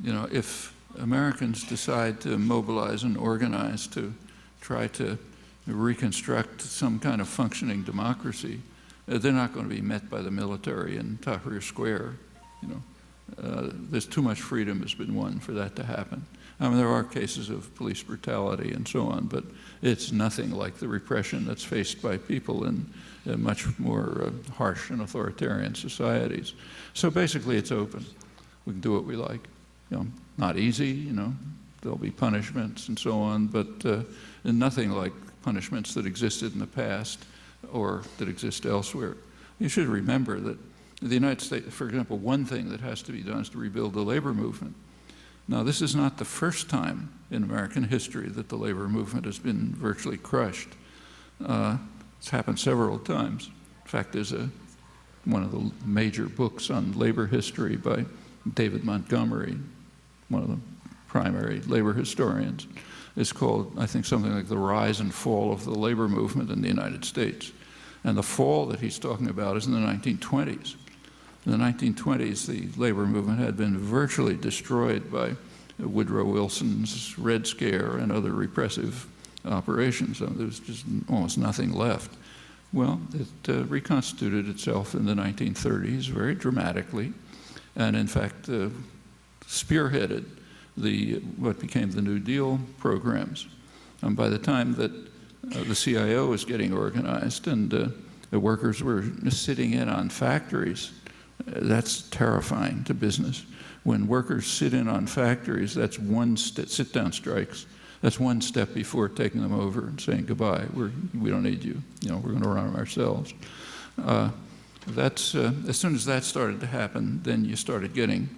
[SPEAKER 2] You know, if Americans decide to mobilize and organize to try to reconstruct some kind of functioning democracy, they're not going to be met by the military in Tahrir Square. You know, there's too much freedom has been won for that to happen. I mean, there are cases of police brutality and so on, but it's nothing like the repression that's faced by people in much more harsh and authoritarian societies. So basically, it's open. We can do what we like. You know, not easy. You know, there'll be punishments and so on, but nothing like punishments that existed in the past or that exist elsewhere. You should remember that the United States, for example, one thing that has to be done is to rebuild the labor movement. Now, this is not the first time in American history that the labor movement has been virtually crushed. It's happened several times. In fact, there's one of the major books on labor history by David Montgomery, one of the primary labor historians. It's called, I think, something like The Rise and Fall of the Labor Movement in the United States. And the fall that he's talking about is in the 1920s. In the 1920s, the labor movement had been virtually destroyed by Woodrow Wilson's Red Scare and other repressive operations. So there was just almost nothing left. Well, it reconstituted itself in the 1930s very dramatically, and in fact spearheaded what became the New Deal programs. And by the time that the CIO was getting organized and the workers were sitting in on factories, that's terrifying to business. When workers sit in on factories, that's sit-down strikes. That's one step before taking them over and saying goodbye. We don't need you. We're going to run them ourselves. As soon as that started to happen, then you started getting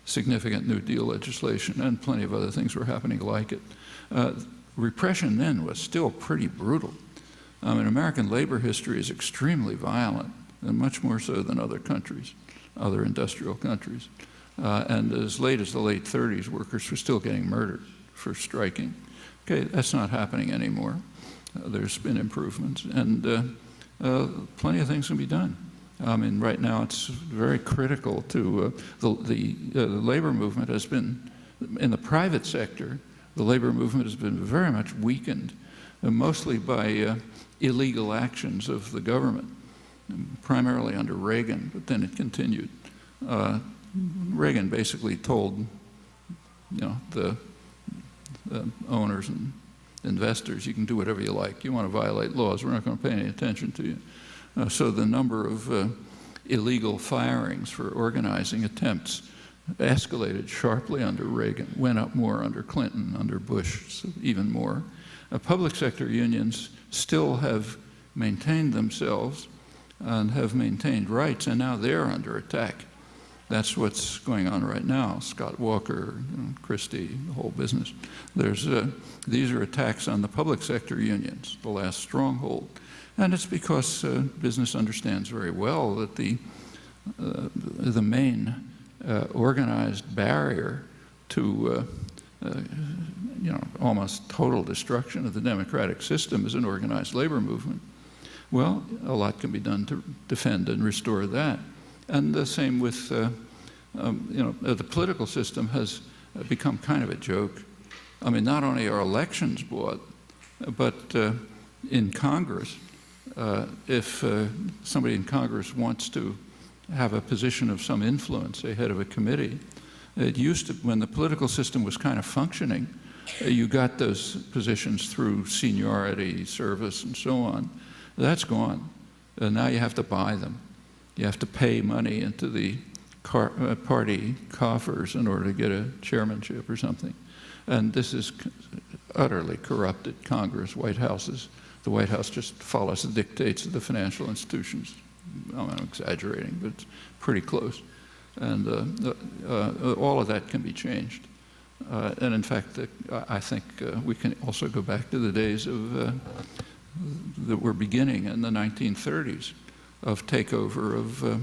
[SPEAKER 2] significant New Deal legislation, and plenty of other things were happening like it. Repression then was still pretty brutal. I mean, American labor history is extremely violent, and much more so than other countries, other industrial countries. And as late as the late 30s, workers were still getting murdered for striking. Okay, that's not happening anymore. There's been improvements, and plenty of things can be done. I mean, right now it's very critical to the labor movement has been, in the private sector, the labor movement has been very much weakened, mostly by illegal actions of the government, primarily under Reagan, but then it continued. Reagan basically told, the owners and investors, you can do whatever you like. You want to violate laws, we're not going to pay any attention to you. So the number of illegal firings for organizing attempts escalated sharply under Reagan, went up more under Clinton, under Bush, so even more. Public sector unions still have maintained themselves and have maintained rights, and now they're under attack. That's what's going on right now. Scott Walker, Christie, the whole business. These are attacks on the public sector unions, the last stronghold. And it's because business understands very well that the main organized barrier to almost total destruction of the democratic system is an organized labor movement. Well, a lot can be done to defend and restore that. And the same with, the political system has become kind of a joke. I mean, not only are elections bought, but in Congress, if somebody in Congress wants to have a position of some influence, say head of a committee, it used to, when the political system was kind of functioning, you got those positions through seniority, service, and so on. That's gone. Now you have to buy them. You have to pay money into the party coffers in order to get a chairmanship or something. And this is utterly corrupted Congress, White Houses. The White House just follows the dictates of the financial institutions. I'm exaggerating, but it's pretty close. And all of that can be changed. And in fact, I think we can also go back to the days of that were beginning in the 1930s of takeover of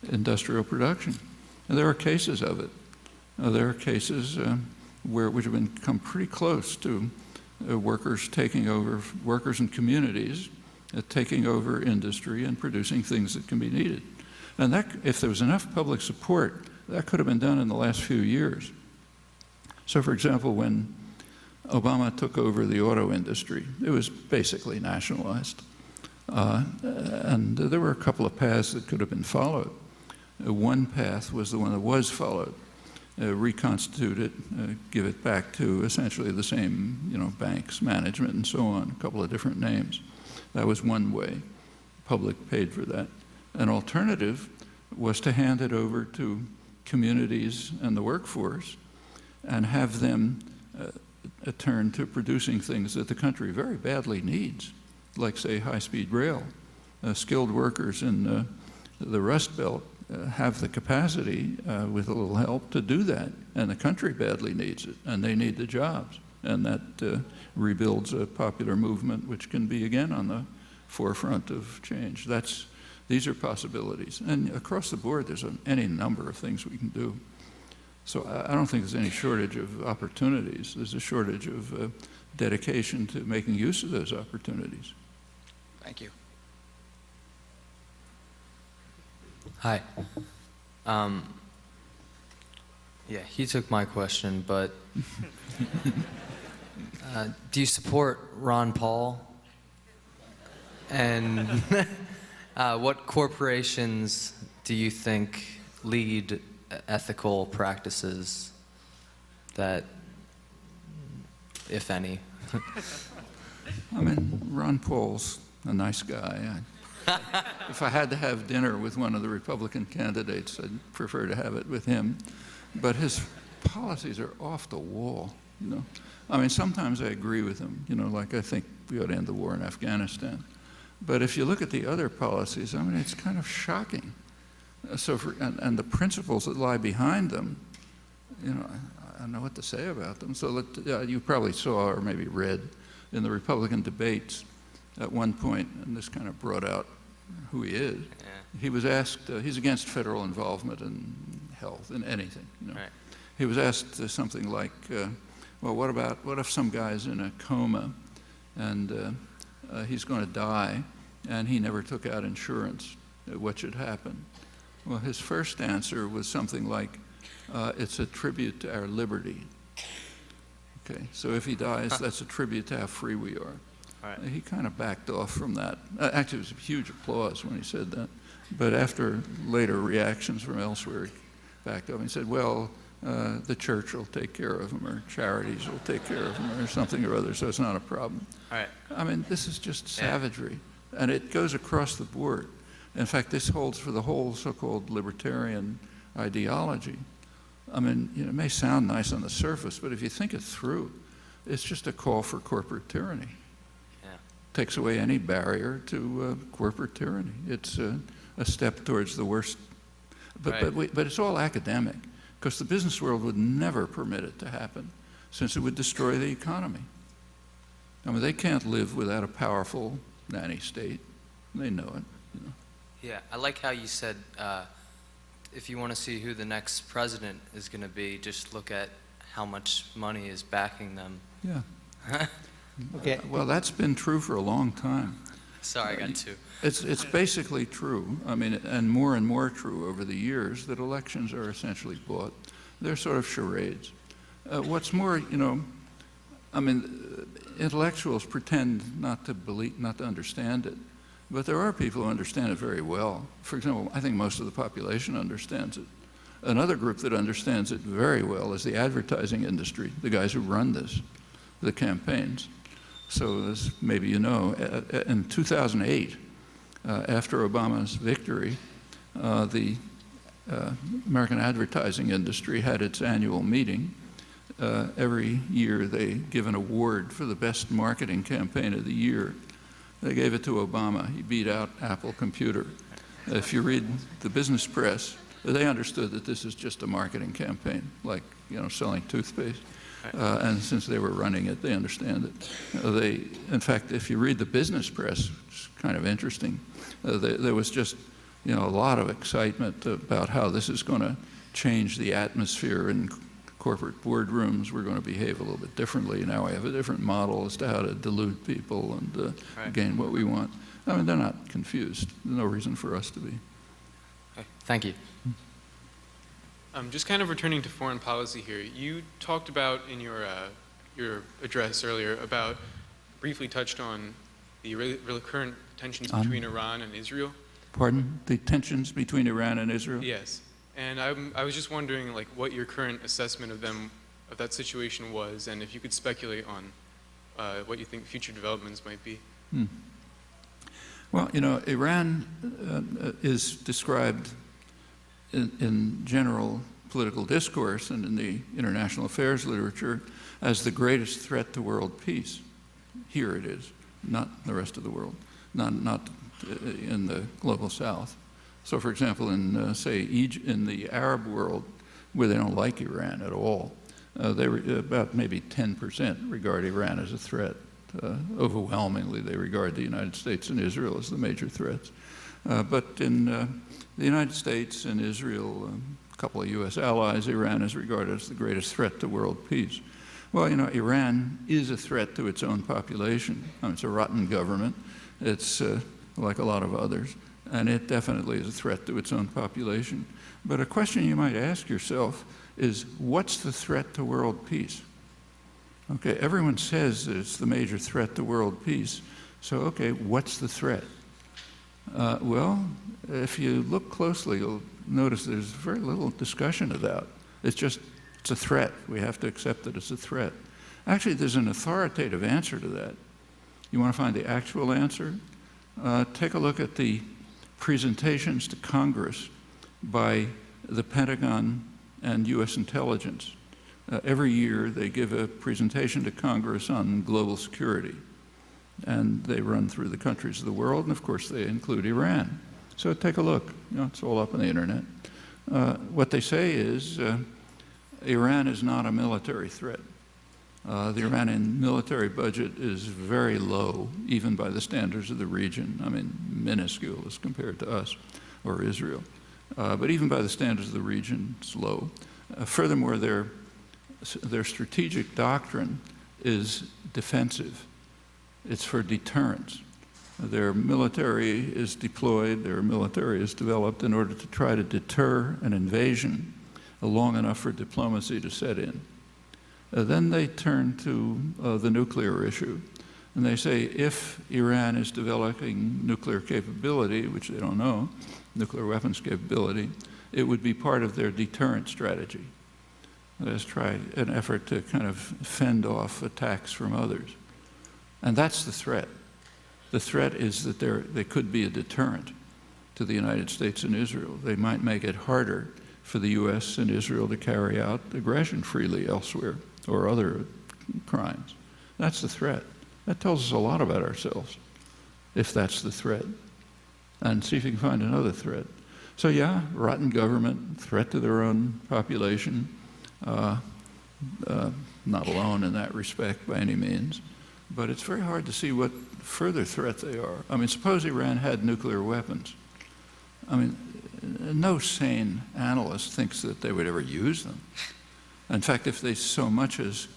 [SPEAKER 2] industrial production. And there are cases of it. There are cases which have become pretty close to workers taking over, workers and communities taking over industry and producing things that can be needed. And that, if there was enough public support, that could have been done in the last few years. So for example, when Obama took over the auto industry, it was basically nationalized. And there were a couple of paths that could have been followed. One path was the one that was followed. Reconstitute it, give it back to essentially the same, banks, management, and so on, a couple of different names. That was one way. Public paid for that. An alternative was to hand it over to communities and the workforce and have them turn to producing things that the country very badly needs, like, say, high-speed rail. Skilled workers in the Rust Belt have the capacity, with a little help, to do that. And the country badly needs it, and they need the jobs. And that rebuilds a popular movement which can be, again, on the forefront of change. These are possibilities. And across the board, there's any number of things we can do. So I don't think there's any shortage of opportunities. There's a shortage of dedication to making use of those opportunities.
[SPEAKER 4] Thank you.
[SPEAKER 5] Hi. Yeah, he took my question, but do you support Ron Paul? And what corporations do you think lead ethical practices that, if any?
[SPEAKER 2] I mean, Ron Paul's a nice guy. If I had to have dinner with one of the Republican candidates, I'd prefer to have it with him. But his policies are off the wall, you know. I mean, sometimes I agree with him, you know, like I think we ought to end the war in Afghanistan. But if you look at the other policies, I mean, it's kind of shocking. And the principles that lie behind them, you know, I don't know what to say about them. So you probably saw or maybe read in the Republican debates at one point, and this kind of brought out who he is.
[SPEAKER 5] Yeah.
[SPEAKER 2] He was asked, he's against federal involvement in health, in anything, you know.
[SPEAKER 5] Right.
[SPEAKER 2] He was asked something like, well, what if some guy's in a coma and he's going to die and he never took out insurance? What should happen? Well, his first answer was something like, it's a tribute to our liberty. Okay, so if he dies, that's a tribute to how free we are.
[SPEAKER 5] Right.
[SPEAKER 2] He kind of backed off from that. Actually, it was a huge applause when he said that. But after later reactions from elsewhere, he backed up and said, well, the church will take care of him, or charities will take care of him, or something or other, so it's not a problem.
[SPEAKER 5] All right.
[SPEAKER 2] I mean, this is just savagery, and it goes across the board. In fact, this holds for the whole so-called libertarian ideology. I mean, you know, it may sound nice on the surface, but if you think it through, it's just a call for corporate tyranny.
[SPEAKER 5] Yeah.
[SPEAKER 2] Takes away any barrier to corporate tyranny. It's a step towards the worst. But it's all academic, because the business world would never permit it to happen, since it would destroy the economy. I mean, they can't live without a powerful nanny state. They know it. You know.
[SPEAKER 5] Yeah, I like how you said if you want to see who the next president is going to be, just look at how much money is backing them.
[SPEAKER 2] Yeah.
[SPEAKER 4] Okay.
[SPEAKER 2] Well, that's been true for a long time.
[SPEAKER 5] Sorry, I got two.
[SPEAKER 2] It's basically true, I mean, and more true over the years, that elections are essentially bought. They're sort of charades. What's more, you know, I mean, intellectuals pretend not to understand it, but there are people who understand it very well. For example, I think most of the population understands it. Another group that understands it very well is the advertising industry, the guys who run this, the campaigns. So as maybe you know, in 2008, after Obama's victory, the American advertising industry had its annual meeting. Every year they give an award for the best marketing campaign of the year. They gave it to Obama. He beat out Apple Computer. If you read the business press, they understood that this is just a marketing campaign, like, you know, selling toothpaste. And since they were running it, they understand it. In fact, if you read the business press, it's kind of interesting. There was just, you know, a lot of excitement about how this is going to change the atmosphere in corporate boardrooms. We're going to behave a little bit differently. Now we have a different model as to how to delude people and gain what we want. I mean, they're not confused. There's no reason for us to be.
[SPEAKER 5] Okay. Thank you.
[SPEAKER 6] Just kind of returning to foreign policy here, you talked about in your address earlier about, briefly touched on the current tensions between Iran and Israel.
[SPEAKER 2] Pardon? The tensions between Iran and Israel?
[SPEAKER 6] Yes. And I was just wondering, like, what your current assessment of that situation was, and if you could speculate on what you think future developments might be.
[SPEAKER 2] Well, you know, Iran is described in general political discourse and in the international affairs literature as the greatest threat to world peace. Here it is, not the rest of the world, not in the global south. So, for example, in, say, in the Arab world, where they don't like Iran at all, about maybe 10% regard Iran as a threat. Overwhelmingly, they regard the United States and Israel as the major threats. But in the United States and Israel, a couple of U.S. allies, Iran is regarded as the greatest threat to world peace. Well, you know, Iran is a threat to its own population. I mean, it's a rotten government. It's like a lot of others. And it definitely is a threat to its own population. But a question you might ask yourself is, what's the threat to world peace? Okay, everyone says that it's the major threat to world peace. So, okay, what's the threat? Well, if you look closely, you'll notice there's very little discussion of that. It's a threat. We have to accept that it's a threat. Actually, there's an authoritative answer to that. You want to find the actual answer? Take a look at the presentations to Congress by the Pentagon and U.S. intelligence. Every year they give a presentation to Congress on global security, and they run through the countries of the world, and of course they include Iran. So take a look. You know, it's all up on the internet. What they say is Iran is not a military threat. The Iranian military budget is very low, even by the standards of the region. I mean, minuscule as compared to us or Israel. But even by the standards of the region, it's low. Furthermore, their strategic doctrine is defensive. It's for deterrence. Their military is deployed, their military is developed in order to try to deter an invasion long enough for diplomacy to set in. Then they turn to the nuclear issue, and they say if Iran is developing nuclear capability, which they don't know, nuclear weapons capability, it would be part of their deterrent strategy. Let's try an effort to kind of fend off attacks from others. And that's the threat. The threat is that they could be a deterrent to the United States and Israel. They might make it harder for the U.S. and Israel to carry out aggression freely elsewhere or other crimes. That's the threat. That tells us a lot about ourselves, if that's the threat. And see if you can find another threat. So yeah, rotten government, threat to their own population, not alone in that respect by any means, but it's very hard to see what further threat they are. I mean, suppose Iran had nuclear weapons. I mean, no sane analyst thinks that they would ever use them. In fact, if they so much as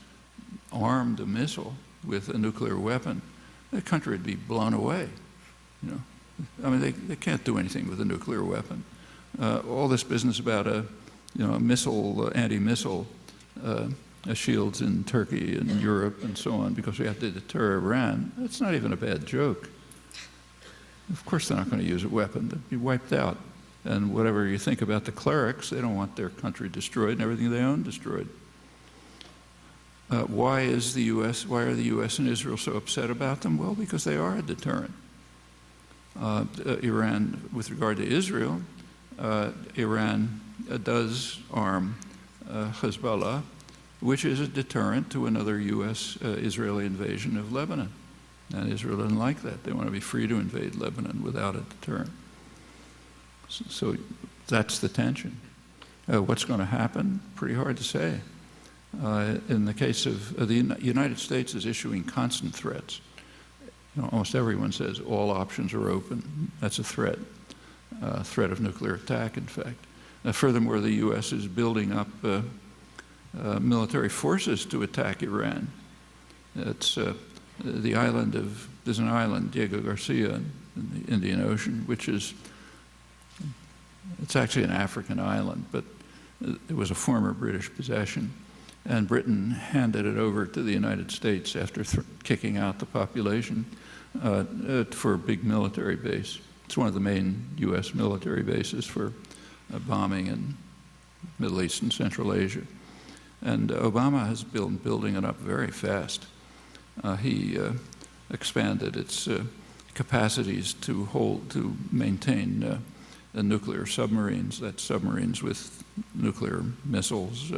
[SPEAKER 2] armed a missile with a nuclear weapon, the country would be blown away. You know, I mean, they can't do anything with a nuclear weapon. All this business about a missile, anti-missile shields in Turkey and Europe and so on, because we have to deter Iran, that's not even a bad joke. Of course they're not going to use a weapon. They'd be wiped out. And whatever you think about the clerics, they don't want their country destroyed and everything they own destroyed. Why are the U.S. and Israel so upset about them? Well, because they are a deterrent. Iran, with regard to Israel, Iran does arm Hezbollah, which is a deterrent to another U.S.-Israeli invasion of Lebanon. And Israel doesn't like that. They want to be free to invade Lebanon without a deterrent. So that's the tension. What's going to happen? Pretty hard to say. In the case of the United States is issuing constant threats. You know, almost everyone says all options are open. That's a threat of nuclear attack, in fact. Furthermore, the U.S. is building up military forces to attack Iran. It's there's an island, Diego Garcia, in the Indian Ocean, which is, it's actually an African island, but it was a former British possession. And Britain handed it over to the United States after kicking out the population for a big military base. It's one of the main U.S. military bases for bombing in Middle East and Central Asia. And Obama has been building it up very fast. He expanded its capacities to maintain nuclear submarines, that's submarines with nuclear missiles.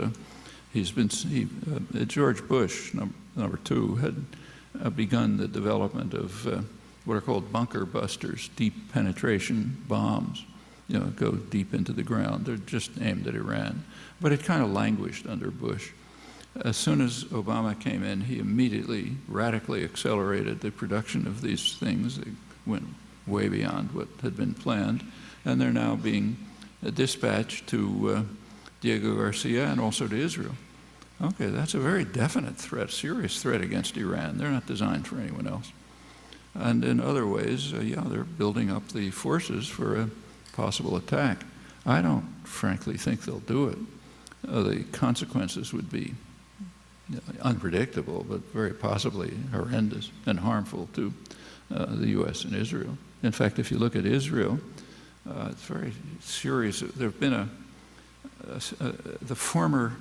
[SPEAKER 2] George Bush, number two, had begun the development of what are called bunker busters, deep penetration bombs. go deep into the ground. They're just aimed at Iran. But it kind of languished under Bush. As soon as Obama came in, he immediately radically accelerated the production of these things. They went way beyond what had been planned, and they're now being dispatched to Diego Garcia and also to Israel. Okay, that's a very definite threat, serious threat against Iran. They're not designed for anyone else. And in other ways, yeah, they're building up the forces for a possible attack. I don't frankly think they'll do it. The consequences would be unpredictable, but very possibly horrendous and harmful to the U.S. and Israel. In fact, if you look at Israel, it's very serious. There have been the former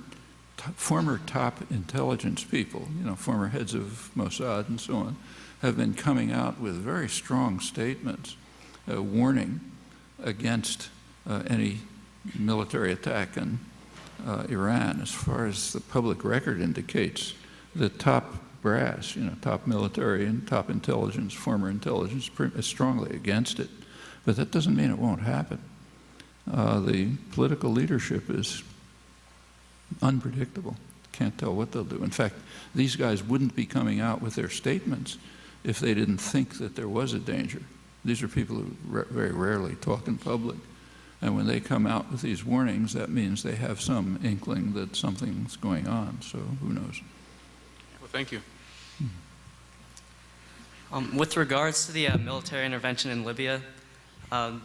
[SPEAKER 2] top intelligence people, former heads of Mossad and so on, have been coming out with very strong statements warning against any military attack on Iran. As far as the public record indicates, the top brass, top military and top intelligence, former intelligence, is strongly against it. But that doesn't mean it won't happen. The political leadership is unpredictable. Can't tell what they'll do. In fact, these guys wouldn't be coming out with their statements if they didn't think that there was a danger. These are people who very rarely talk in public. And when they come out with these warnings, that means they have some inkling that something's going on. So who knows?
[SPEAKER 6] Well, thank you.
[SPEAKER 7] With regards to the military intervention in Libya, do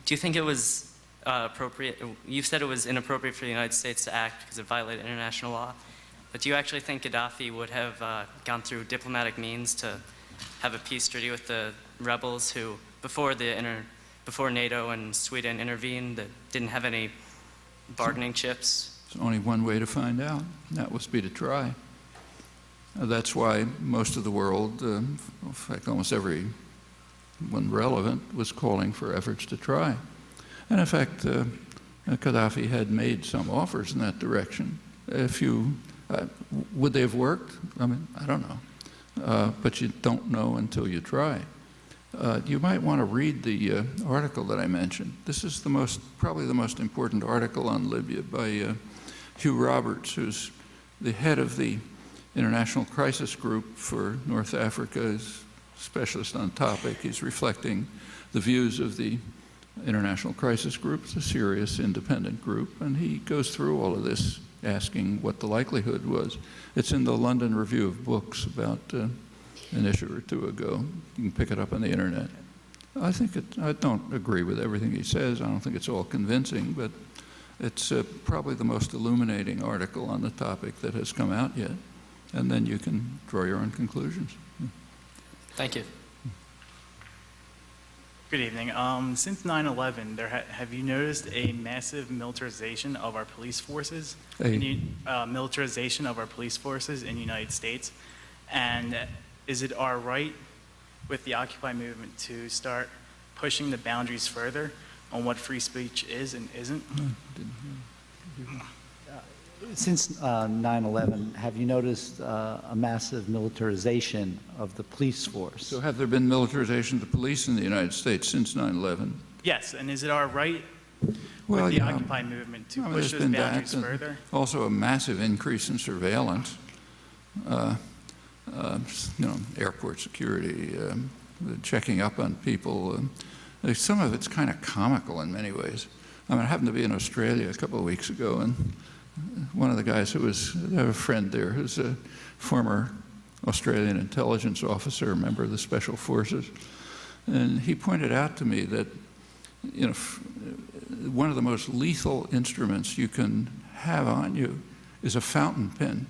[SPEAKER 7] you think it was appropriate? You said it was inappropriate for the United States to act because it violated international law. But do you actually think Gaddafi would have gone through diplomatic means to have a peace treaty with the rebels who, before NATO and Sweden intervened, that didn't have any bargaining chips?
[SPEAKER 2] There's only one way to find out, and that would be to try. That's why most of the world, in fact almost everyone relevant, was calling for efforts to try. And in fact, Gaddafi had made some offers in that direction. Would they have worked? I mean, I don't know. But you don't know until you try. You might want to read the article that I mentioned. This is probably the most important article on Libya by Hugh Roberts, who's the head of the International Crisis Group for North Africa, is a specialist on topic. He's reflecting the views of the International Crisis Group. It's a serious independent group, and he goes through all of this, asking what the likelihood was. It's in the London Review of Books about an issue or two ago. You can pick it up on the internet. I don't agree with everything he says. I don't think it's all convincing, but it's probably the most illuminating article on the topic that has come out yet. And then you can draw your own conclusions.
[SPEAKER 7] Thank you.
[SPEAKER 8] Good evening. Since 9/11, have you noticed a massive militarization of our police forces? Militarization of our police forces in the United States? And is it our right with the Occupy movement to start pushing the boundaries further on what free speech is and isn't?
[SPEAKER 9] Since 9/11, have you noticed a massive militarization of the police force?
[SPEAKER 2] So have there been militarization of the police in the United States since 9/11?
[SPEAKER 8] Yes, and is it our right
[SPEAKER 2] Well,
[SPEAKER 8] with the
[SPEAKER 2] yeah.
[SPEAKER 8] Occupy movement to
[SPEAKER 2] I mean,
[SPEAKER 8] push
[SPEAKER 2] there's
[SPEAKER 8] those
[SPEAKER 2] been
[SPEAKER 8] boundaries
[SPEAKER 2] that,
[SPEAKER 8] further?
[SPEAKER 2] Also a massive increase in surveillance, airport security, checking up on people. Some of it's kind of comical in many ways. I mean, I happened to be in Australia a couple of weeks ago, and one of the guys I have a friend there who's a former Australian intelligence officer, a member of the Special Forces, and he pointed out to me that, one of the most lethal instruments you can have on you is a fountain pen.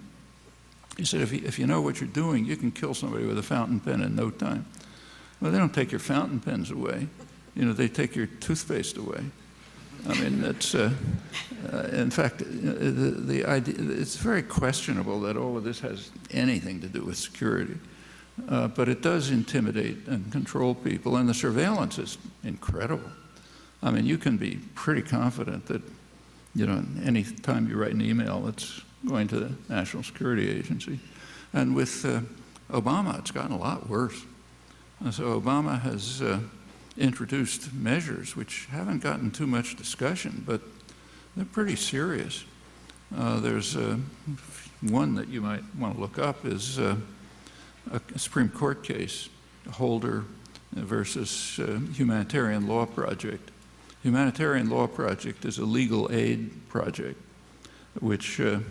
[SPEAKER 2] He said, if you know what you're doing, you can kill somebody with a fountain pen in no time. Well, they don't take your fountain pens away. They take your toothpaste away. I mean, that's, in fact, the idea, it's very questionable that all of this has anything to do with security. But it does intimidate and control people, and the surveillance is incredible. I mean, you can be pretty confident that, any time you write an email, it's going to the National Security Agency. And with Obama, it's gotten a lot worse. And so Obama has introduced measures which haven't gotten too much discussion, but they're pretty serious. There's one that you might want to look up is a Supreme Court case, Holder versus Humanitarian Law Project. Humanitarian Law Project is a legal aid project, which in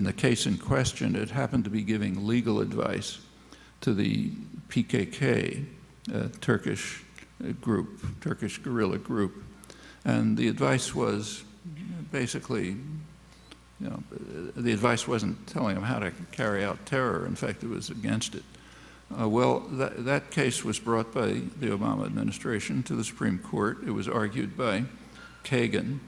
[SPEAKER 2] the case in question, it happened to be giving legal advice to the PKK, Turkish group, Turkish guerrilla group. And the advice was basically, the advice wasn't telling them how to carry out terror. In fact, it was against it. Well, that case was brought by the Obama administration to the Supreme Court. It was argued by Kagan,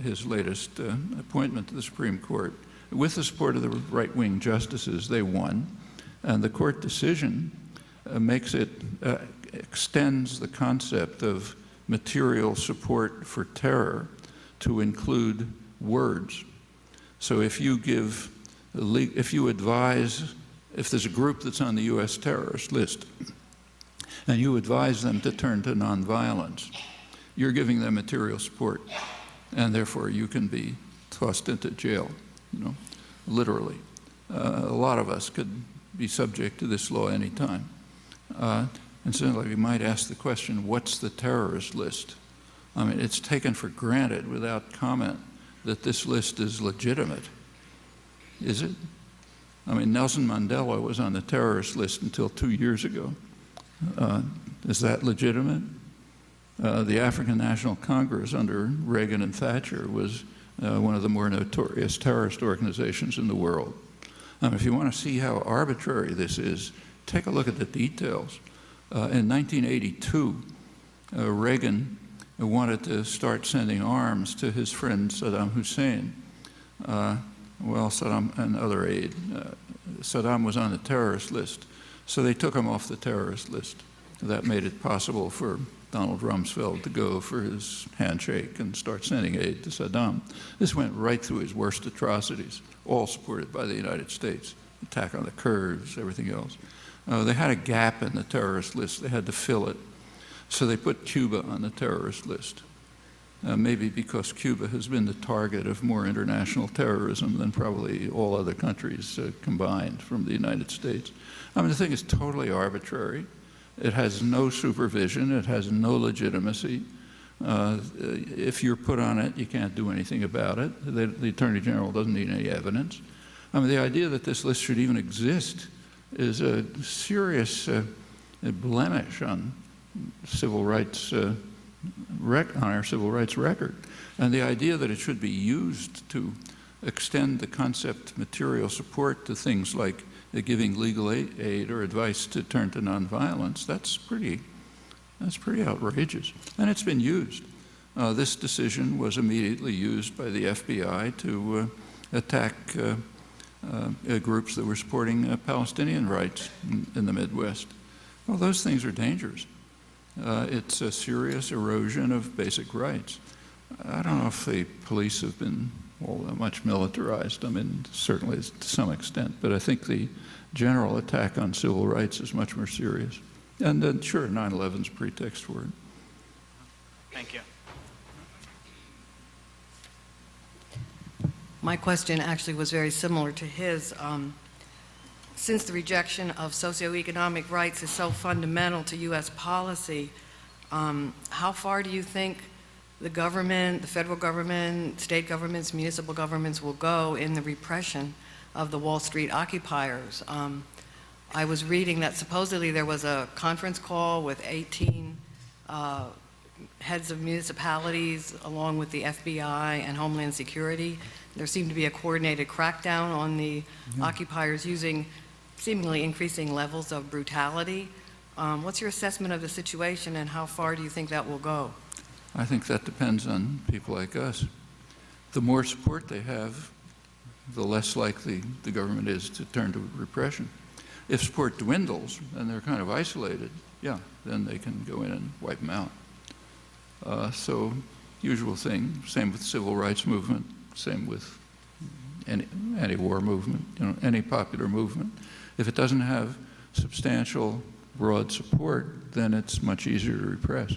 [SPEAKER 2] his latest appointment to the Supreme Court. With the support of the right-wing justices, they won. And the court decision extends the concept of material support for terror to include words. So if you advise, if there's a group that's on the U.S. terrorist list, and you advise them to turn to nonviolence, you're giving them material support, and therefore you can be tossed into jail, literally. A lot of us could be subject to this law anytime. And so you might ask the question, what's the terrorist list? I mean, it's taken for granted without comment that this list is legitimate. Is it? I mean, Nelson Mandela was on the terrorist list until 2 years ago. Is that legitimate? The African National Congress under Reagan and Thatcher was one of the more notorious terrorist organizations in the world. If you want to see how arbitrary this is, take a look at the details. In 1982, Reagan wanted to start sending arms to his friend Saddam Hussein. Saddam and other aid. Saddam was on the terrorist list, so they took him off the terrorist list. That made it possible for Donald Rumsfeld to go for his handshake and start sending aid to Saddam. This went right through his worst atrocities, all supported by the United States. Attack on the Kurds, everything else. They had a gap in the terrorist list. They had to fill it. So they put Cuba on the terrorist list. Maybe because Cuba has been the target of more international terrorism than probably all other countries combined from the United States. I mean, the thing is totally arbitrary. It has no supervision. It has no legitimacy. If you're put on it, you can't do anything about it. The Attorney General doesn't need any evidence. I mean, the idea that this list should even exist is a serious blemish on civil rights on our civil rights record. And the idea that it should be used to extend the concept of material support to things like giving legal aid or advice to turn to nonviolence, that's pretty outrageous. And it's been used. This decision was immediately used by the FBI to attack groups that were supporting Palestinian rights in the Midwest. Well, those things are dangerous. It's a serious erosion of basic rights. I don't know if the police have been all that much militarized. I mean, certainly to some extent, but I think the general attack on civil rights is much more serious. And then, sure, 9/11's a pretext for it.
[SPEAKER 8] Thank you.
[SPEAKER 10] My question actually was very similar to his. Since the rejection of socioeconomic rights is so fundamental to U.S. policy, how far do you think the government, the federal government, state governments, municipal governments will go in the repression of the Wall Street occupiers? I was reading that supposedly there was a conference call with 18 heads of municipalities along with the FBI and Homeland Security. There seemed to be a coordinated crackdown on the occupiers using seemingly increasing levels of brutality. What's your assessment of the situation, and how far do you think that will go?
[SPEAKER 2] I think that depends on people like us. The more support they have, the less likely the government is to turn to repression. If support dwindles and they're kind of isolated, yeah, then they can go in and wipe them out. So, usual thing, same with the civil rights movement, same with any anti-war movement, any popular movement. If it doesn't have substantial broad support, then it's much easier to repress.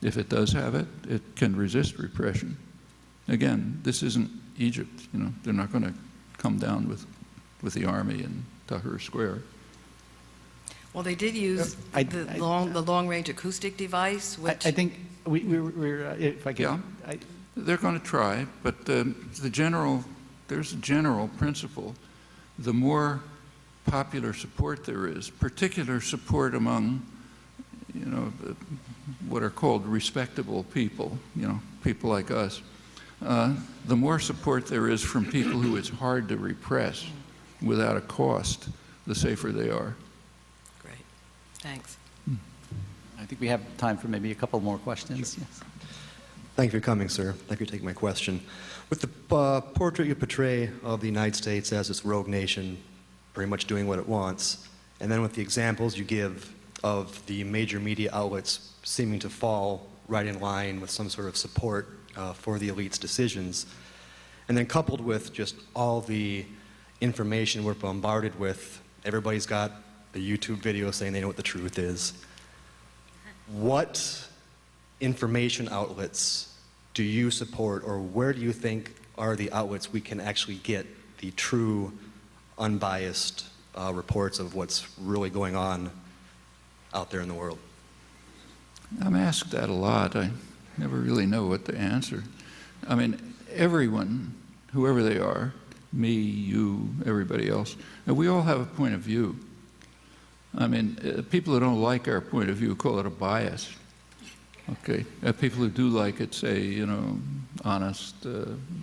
[SPEAKER 2] If it does have it, it can resist repression. Again, this isn't Egypt, you know, they're not going to come down with the army in Tahrir Square.
[SPEAKER 10] Well, they did use the long-range acoustic device, which...
[SPEAKER 9] I think we're if I can...
[SPEAKER 2] Yeah. They're going to try, but there's a general principle. The more popular support there is, particular support among, you know, what are called respectable people, you know, people like us, the more support there is from people who it's hard to repress without a cost, the safer they are.
[SPEAKER 10] Great. Thanks.
[SPEAKER 9] I think we have time for maybe a couple more questions. Yes.
[SPEAKER 11] Thank you for coming, sir. Thank you for taking my question. With the portrait you portray of the United States as this rogue nation, pretty much doing what it wants, and then with the examples you give of the major media outlets seeming to fall right in line with some sort of support for the elite's decisions, and then coupled with just all the information we're bombarded with, everybody's got the YouTube video saying they know what the truth is. What information outlets do you support, or where do you think are the outlets we can actually get the true, unbiased reports of what's really going on out there in the world?
[SPEAKER 2] I'm asked that a lot. I never really know what to answer. I mean, everyone, whoever they are, me, you, everybody else, and we all have a point of view. I mean, people who don't like our point of view call it a bias. Okay, people who do like it say, you know, honest,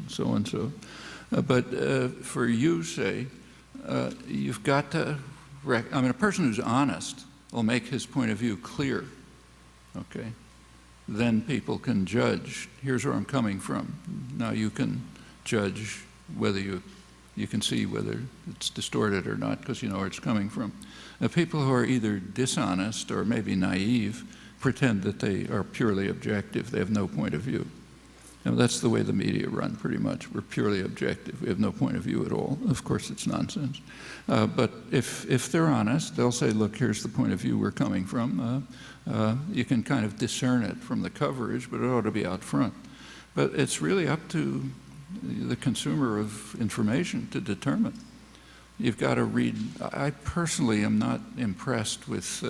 [SPEAKER 2] so-and-so. But for you, say, you've got to, I mean, a person who's honest will make his point of view clear, okay? Then people can judge, here's where I'm coming from. Now you can judge whether you can see whether it's distorted or not because you know where it's coming from. People who are either dishonest or maybe naive pretend that they are purely objective. They have no point of view. And that's the way the media run, pretty much. We're purely objective. We have no point of view at all. Of course, it's nonsense. But if they're honest, they'll say, look, here's the point of view we're coming from. You can kind of discern it from the coverage, but it ought to be out front. But it's really up to the consumer of information to determine. You've got to read. I personally am not impressed with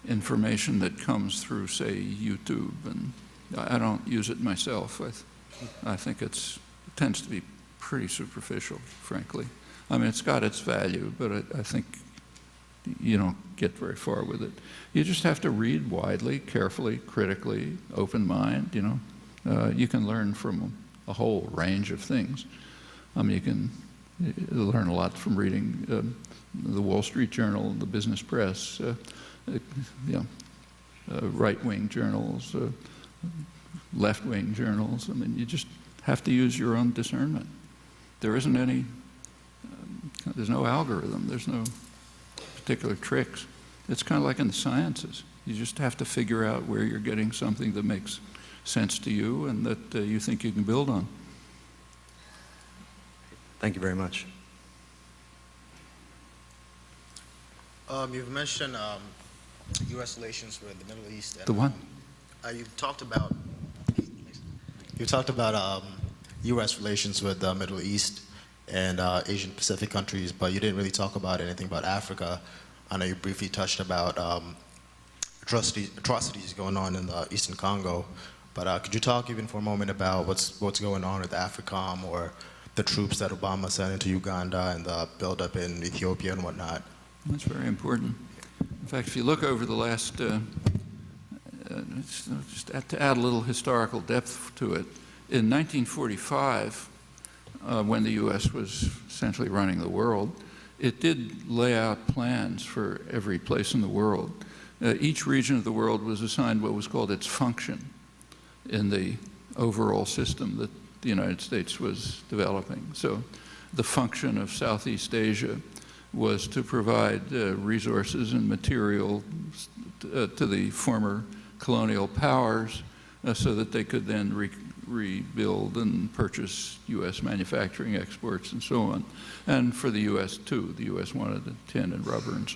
[SPEAKER 2] information that comes through, say, YouTube, and I don't use it myself. I think it tends to be pretty superficial, frankly. I mean, it's got its value, but I think you don't get very far with it. You just have to read widely, carefully, critically, open mind, you know. You can learn from a whole range of things. I mean, you can learn a lot from reading the Wall Street Journal, the business press, right-wing journals, left-wing journals. I mean, you just have to use your own discernment. There isn't any, there's no algorithm, there's no particular tricks. It's kind of like in the sciences. You just have to figure out where you're getting something that makes sense to you and that you think you can build on.
[SPEAKER 11] Thank you very much.
[SPEAKER 12] You've mentioned U.S. relations with the Middle East. And,
[SPEAKER 2] The what?
[SPEAKER 12] You've talked about U.S. relations with the Middle East and Asian Pacific countries, but you didn't really talk about anything about Africa. I know you briefly touched about atrocities going on in the Eastern Congo, but could you talk even for a moment about what's going on with AFRICOM or the troops that Obama sent into Uganda and the buildup in Ethiopia and whatnot?
[SPEAKER 2] That's very important. In fact, if you look over the last, just to add a little historical depth to it, in 1945, when the U.S. was essentially running the world, it did lay out plans for every place in the world. Each region of the world was assigned what was called its function in the overall system that the United States was developing. So the function of Southeast Asia was to provide resources and material to the former colonial powers so that they could then rebuild and purchase U.S. manufacturing exports and so on. And for the U.S. too. The U.S. wanted tin and rubber and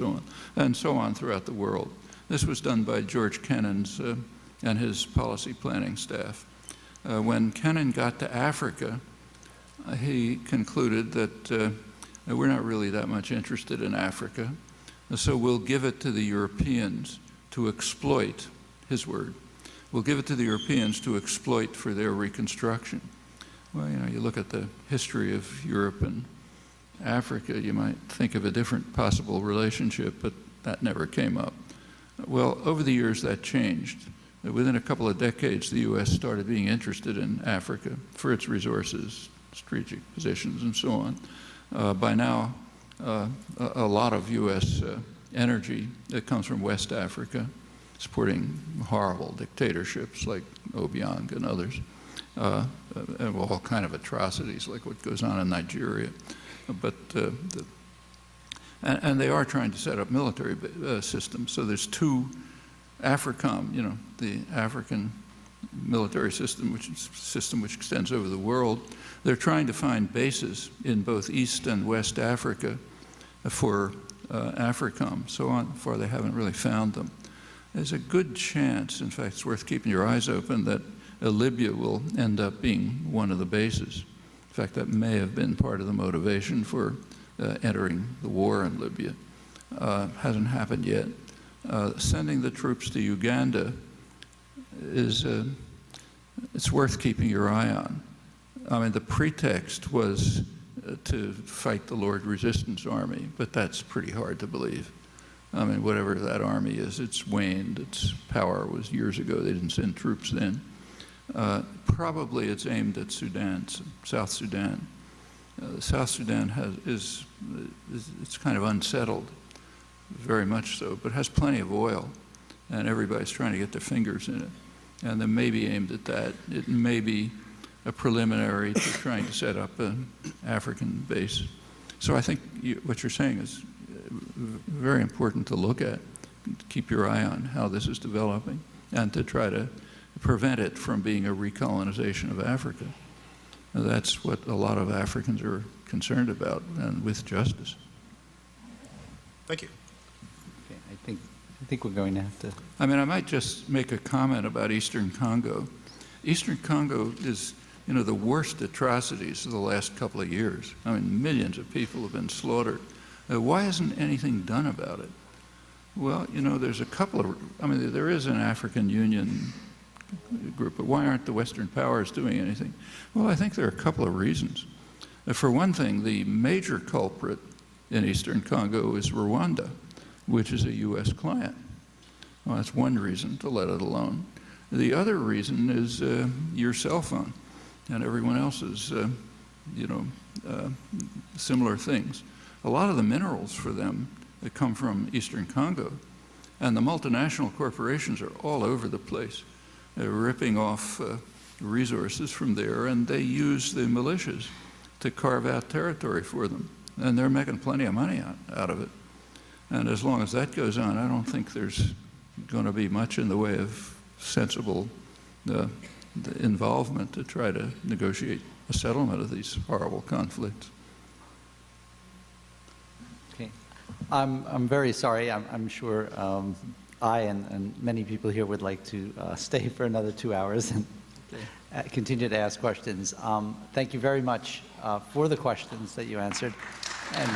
[SPEAKER 2] so on throughout the world. This was done by George Kennan's and his policy planning staff. When Kennan got to Africa, he concluded that we're not really that much interested in Africa, so we'll give it to the Europeans to exploit, his word. We'll give it to the Europeans to exploit for their reconstruction. Well, you know, you look at the history of Europe and Africa, you might think of a different possible relationship, but that never came up. Well, over the years that changed. Within a couple of decades, the U.S. started being interested in Africa for its resources, strategic positions, and so on. By now, a lot of U.S. energy that comes from West Africa, supporting horrible dictatorships like Obiang and others, and all kind of atrocities like what goes on in Nigeria. But and they are trying to set up military systems. So there's two AFRICOM, you know, the African military system, which extends over the world. They're trying to find bases in both East and West Africa for AFRICOM. So far, they haven't really found them. There's a good chance, in fact, it's worth keeping your eyes open, that Libya will end up being one of the bases. In fact, that may have been part of the motivation for entering the war in Libya. Hasn't happened yet. Sending the troops to Uganda is, it's worth keeping your eye on. I mean, the pretext was to fight the Lord Resistance Army, but that's pretty hard to believe. I mean, whatever that army is, it's waned. Its power was years ago. They didn't send troops then. Probably it's aimed at Sudan, South Sudan. South Sudan it's kind of unsettled, very much so, but has plenty of oil, and everybody's trying to get their fingers in it. And they may be aimed at that. It may be a preliminary to trying to set up an African base. So I think what you're saying is very important to look at. Keep your eye on how this is developing and to try to prevent it from being a recolonization of Africa. And that's what a lot of Africans are concerned about, and with justice.
[SPEAKER 12] Thank you.
[SPEAKER 9] Okay, I think we're going to have to.
[SPEAKER 2] I mean, I might just make a comment about Eastern Congo. Eastern Congo is, you know, the worst atrocities of the last couple of years. I mean, millions of people have been slaughtered. Why isn't anything done about it? Well, you know, there's a couple of, I mean, there is an African Union group, but why aren't the Western powers doing anything? Well, I think there are a couple of reasons. For one thing, the major culprit in Eastern Congo is Rwanda, which is a U.S. client. Well, that's one reason to let it alone. The other reason is your cell phone and everyone else's, you know, similar things. A lot of the minerals for them that come from Eastern Congo, and the multinational corporations are all over the place. They're ripping off resources from there, and they use the militias to carve out territory for them. And they're making plenty of money out of it. And as long as that goes on, I don't think there's going to be much in the way of sensible the involvement to try to negotiate a settlement of these horrible conflicts.
[SPEAKER 9] Okay. I'm very sorry. I'm sure I and many people here would like to stay for another 2 hours and continue to ask questions. Thank you very much for the questions that you answered. And